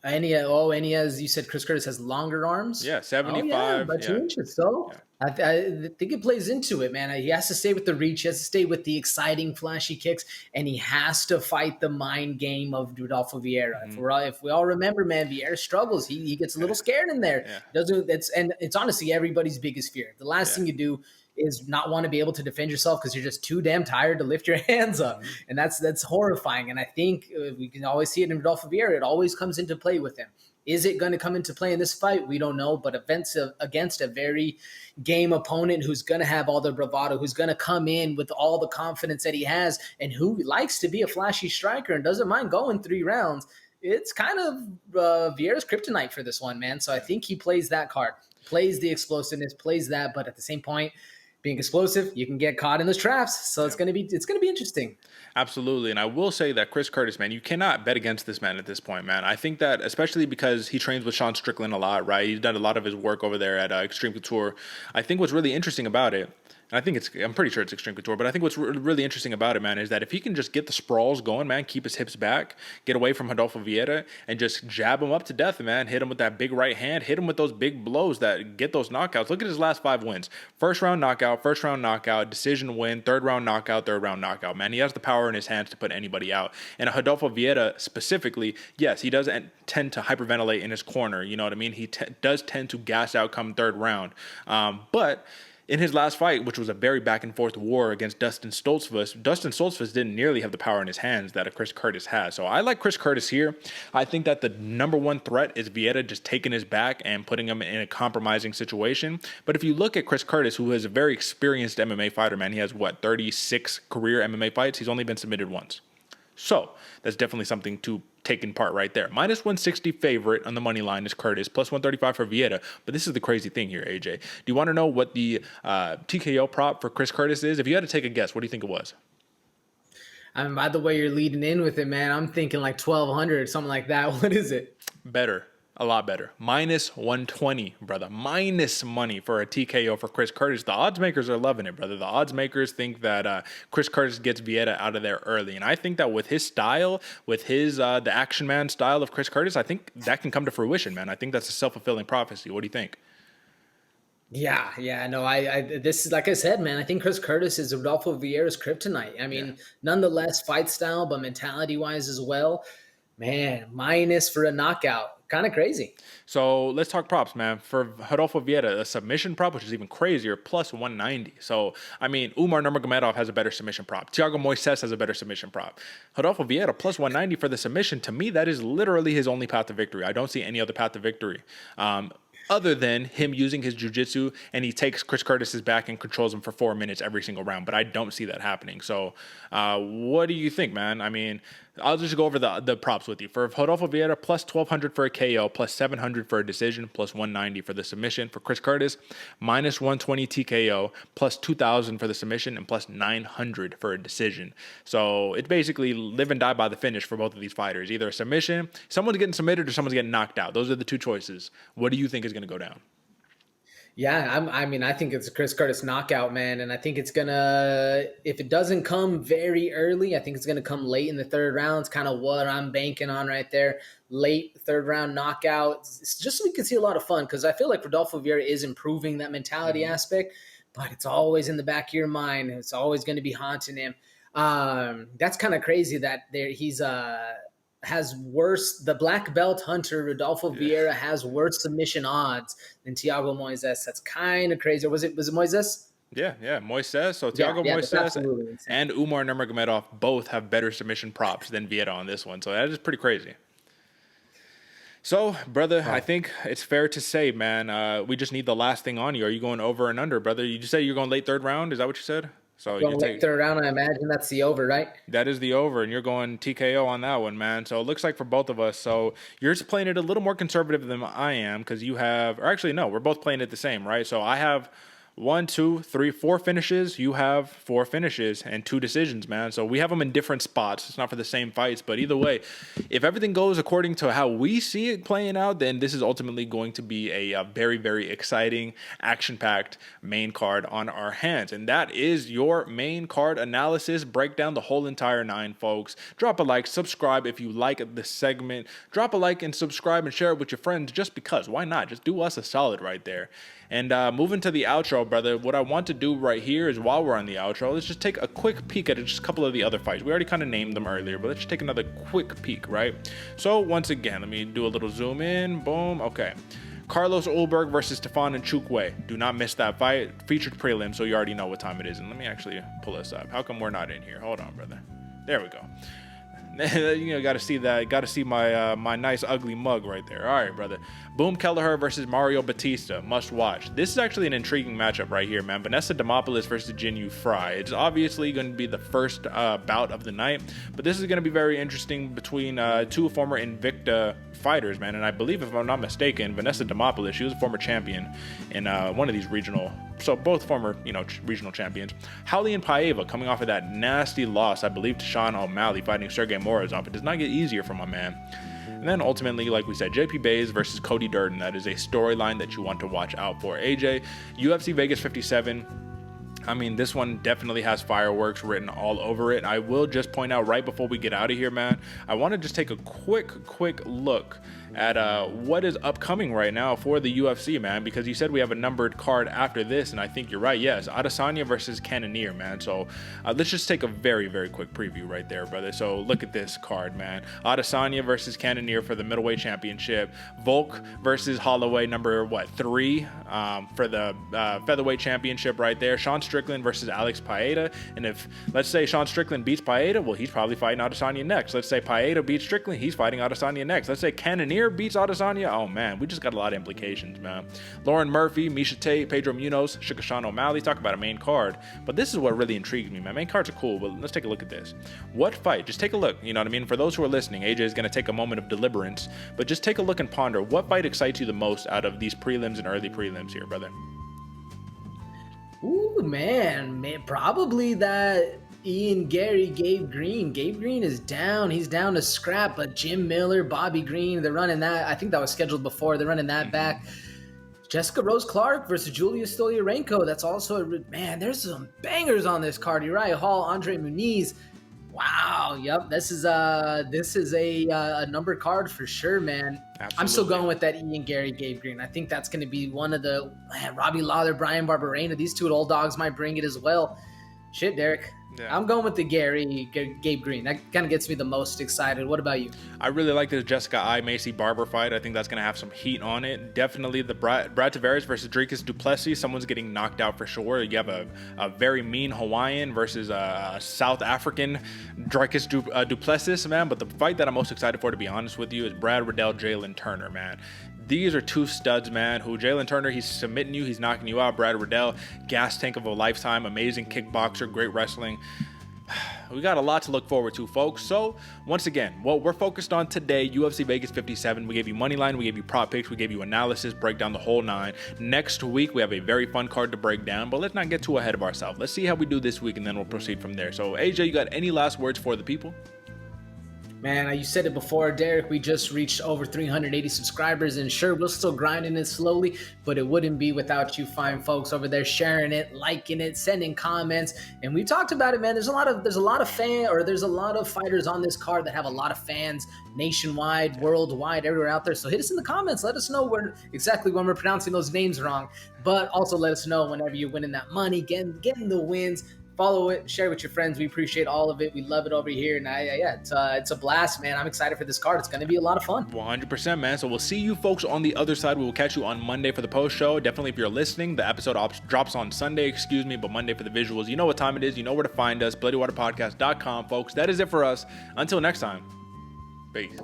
as you said, Chris Curtis has longer arms. Yeah, 75. By 2 inches. So I think it plays into it, man. He has to stay with the reach. He has to stay with the exciting, flashy kicks, and he has to fight the mind game of Rodolfo Vieira. Mm-hmm. If we all remember, man, Vieira struggles. He gets a little scared in there. Yeah. It's honestly everybody's biggest fear. The last thing you do is not want to be able to defend yourself because you're just too damn tired to lift your hands up. Mm-hmm. And that's horrifying. And I think we can always see it in Rodolfo Vieira. It always comes into play with him. Is it going to come into play in this fight? We don't know, but against a very game opponent who's going to have all the bravado, who's going to come in with all the confidence that he has, and who likes to be a flashy striker and doesn't mind going 3 rounds, it's kind of Vieira's kryptonite for this one, man. So I think he plays that card, plays the explosiveness, plays that, but at the same point, being explosive, you can get caught in those traps. So it's gonna be interesting. Absolutely. And I will say that Chris Curtis, man, you cannot bet against this man at this point, man. I think that especially because he trains with Sean Strickland a lot, right? He's done a lot of his work over there at Extreme Couture. I think what's really interesting about it, and I'm pretty sure it's Extreme Couture, but I think what's really interesting about it, man, is that if he can just get the sprawls going, man, keep his hips back, get away from Rodolfo Vieira, and just jab him up to death, man, hit him with that big right hand, hit him with those big blows that get those knockouts. Look at his last 5 wins. First round knockout, decision win, third round knockout, man. He has the power in his hands to put anybody out. And Rodolfo Vieira specifically, yes, he does tend to hyperventilate in his corner, you know what I mean? He does tend to gas out come third round. But in his last fight, which was a very back-and-forth war against Dustin Stoltzfus didn't nearly have the power in his hands that a Chris Curtis has. So I like Chris Curtis here. I think that the number one threat is Vieira just taking his back and putting him in a compromising situation. But if you look at Chris Curtis, who is a very experienced MMA fighter, man, he has, 36 career MMA fights? He's only been submitted once. So that's definitely something to take in part right there. Minus 160 favorite on the money line is Curtis, plus 135 for Vieira. But this is the crazy thing here, AJ. Do you want to know what the TKO prop for Chris Curtis is? If you had to take a guess, what do you think it was? I mean, by the way you're leading in with it, man, I'm thinking like 1,200 or something like that. What is it? Better. A lot better. Minus 120, brother. Minus money for a TKO for Chris Curtis. The odds makers are loving it, brother. The odds makers think that Chris Curtis gets Vieira out of there early. And I think that with his style, with his the action man style of Chris Curtis, I think that can come to fruition, man. I think that's a self-fulfilling prophecy. What do you think? Yeah, no, I this is, like I said, man, I think Chris Curtis is Rodolfo Vieira's kryptonite. I mean, nonetheless, fight style, but mentality-wise as well. Man, minus for a knockout. Kind of crazy. So let's talk props, man. For Rodolfo Vieira, a submission prop, which is even crazier, plus 190. So, I mean, Umar Nurmagomedov has a better submission prop. Thiago Moises has a better submission prop. Rodolfo Vieira, plus 190 for the submission. To me, that is literally his only path to victory. I don't see any other path to victory. Other than him using his jiu-jitsu and he takes Chris Curtis's back and controls him for 4 minutes every single round. But I don't see that happening. So what do you think, man? I mean, I'll just go over the props with you. For Rodolfo Vieira, plus 1,200 for a KO, plus 700 for a decision, plus 190 for the submission. For Chris Curtis, minus 120 TKO, plus 2,000 for the submission, and plus 900 for a decision. So it's basically live and die by the finish for both of these fighters. Either a submission, someone's getting submitted, or someone's getting knocked out. Those are the two choices. What do you think is going to go down? Yeah, I think it's a Chris Curtis knockout, man. And I think it's going to, if it doesn't come very early, I think it's going to come late in the third round. It's kind of what I'm banking on right there. Late third round knockout. It's just so we can see a lot of fun, because I feel like Rodolfo Vieira is improving that mentality aspect, but it's always in the back of your mind. It's always going to be haunting him. That's kind of crazy that he's has worse, the black belt hunter Rodolfo Vieira has worse submission odds than Thiago Moises. That's kind of crazy. Was it Moises? Yeah, Moises. So Thiago Moises and Umar Nurmagomedov both have better submission props than Vieira on this one. So that is pretty crazy. So, brother, I think it's fair to say, man, we just need the last thing on you. Are you going over and under, brother? You just said you're going late third round. Is that what you said? So going late third round, I imagine that's the over, right? That is the over, and you're going TKO on that one, man. So it looks like for both of us. So you're just playing it a little more conservative than I am, because you have, or actually, no, we're both playing it the same, right? So I have 1, 2, 3, 4 finishes. You have 4 finishes and 2 decisions, man. So we have them in different spots. It's not for the same fights, but either way, if everything goes according to how we see it playing out, then this is ultimately going to be a very, very exciting, action-packed main card on our hands. And that is your main card analysis. Break down the whole entire 9, folks. Drop a like, subscribe if you like this segment. Drop a like and subscribe and share it with your friends, just because. Why not? Just do us a solid right there. And moving to the outro, brother, what I want to do right here is, while we're on the outro, let's just take a quick peek at just a couple of the other fights. We already kind of named them earlier, but let's just take another quick peek, right? So once again, let me do a little zoom in. Boom. Okay. Carlos Ulberg versus Tafon Nchukwi. Do not miss that fight. Featured prelim, so you already know what time it is. And let me actually pull this up. How come we're not in here? Hold on, brother. There we go. Got to see that. Got to see my my nice ugly mug right there. All right, brother. Boom Kelleher versus Mario Bautista. Must watch. This is actually an intriguing matchup right here, man. Vanessa Demopoulos versus Jinyu Fry. It's obviously going to be the first bout of the night, but this is going to be very interesting between two former Invicta fighters, man. And I believe, if I'm not mistaken, Vanessa Demopoulos, she was a former champion in one of these regional. So both former, regional champions. Raulian Paiva coming off of that nasty loss, I believe, to Sean O'Malley fighting Sergey Morozov. It does not get easier for my man. And then ultimately, like we said, JP Bays versus Cody Durden. That is a storyline that you want to watch out for. AJ, UFC Vegas 57. I mean, this one definitely has fireworks written all over it. I will just point out right before we get out of here, man, I want to just take a quick look at what is upcoming right now for the UFC, man, because you said we have a numbered card after this, and I think you're right. Yes, Adesanya versus Cannonier, man. So let's just take a very quick preview right there, brother. So look at this card, man. Adesanya versus Cannonier for the middleweight championship. Volk versus Holloway, number 3 for the featherweight championship right there. Sean Strickland versus Alex Paeta. And if, let's say, Sean Strickland beats Paeta, well, he's probably fighting Adesanya next. Let's say Paeta beats Strickland, he's fighting Adesanya next. Let's say Cannonier beats Adesanya. Oh man, we just got a lot of implications, man. Lauren Murphy, Misha Tate, Pedro Munoz, Sean O'Malley. Talk about a main card. But this is what really intrigues me, man. Main cards are cool, but let's take a look at this. What fight? Just take a look. You know what I mean? For those who are listening, AJ is going to take a moment of deliberance, but just take a look and ponder. What fight excites you the most out of these prelims and early prelims here, brother? Ooh, man, probably that Ian Gary, Gabe Green. Gabe Green is down. He's down to scrap, but Jim Miller, Bobby Green, they're running that. I think that was scheduled before. They're running that back. Jessica Rose Clark versus Julia Stoliarenko. That's also man, there's some bangers on this card. Uriah Hall, Andre Muniz. Wow. Yep. This is a number card for sure, man. Absolutely. I'm still going with that Ian Gary, Gabe Green. I think that's going to be one of the Robbie Lawler, Brian Barberena. These two old dogs might bring it as well. Shit, Derek. Yeah. I'm going with the Gabe Green. That kind of gets me the most excited. What about you? I really like this Jessica Macy Barber fight. I think that's going to have some heat on it. Definitely the Brad Tavares versus Dricus du Plessis. Someone's getting knocked out for sure. You have a very mean Hawaiian versus a South African Dricus du Plessis, man. But the fight that I'm most excited for, to be honest with you, is Brad Riddell, Jalen Turner, man. These are two studs, man, who Jalen Turner, he's submitting you, he's knocking you out. Brad Riddell, gas tank of a lifetime, amazing kickboxer, great wrestling. We got a lot to look forward to, folks. So, once again, what we're focused on today, UFC Vegas 57. We gave you money line, we gave you prop picks, we gave you analysis, break down the whole 9. Next week, we have a very fun card to break down, but let's not get too ahead of ourselves. Let's see how we do this week, and then we'll proceed from there. So, AJ, you got any last words for the people? Man, you said it before, Derek, we just reached over 380 subscribers, and sure, we're still grinding it slowly, but it wouldn't be without you fine folks over there sharing it, liking it, sending comments. And we talked about it, man. There's a lot of fighters on this card that have a lot of fans nationwide, worldwide, everywhere out there. So hit us in the comments. Let us know exactly when we're pronouncing those names wrong, but also let us know whenever you're winning that money, getting the wins. Follow it, share with your friends. We appreciate all of it. We love it over here. And it's a blast, man. I'm excited for this card. It's going to be a lot of fun. 100%, man. So we'll see you folks on the other side. We will catch you on Monday for the post show. Definitely, if you're listening, the episode drops on Sunday, but Monday for the visuals. You know what time it is. You know where to find us. BloodyWaterPodcast.com, folks. That is it for us. Until next time. Peace.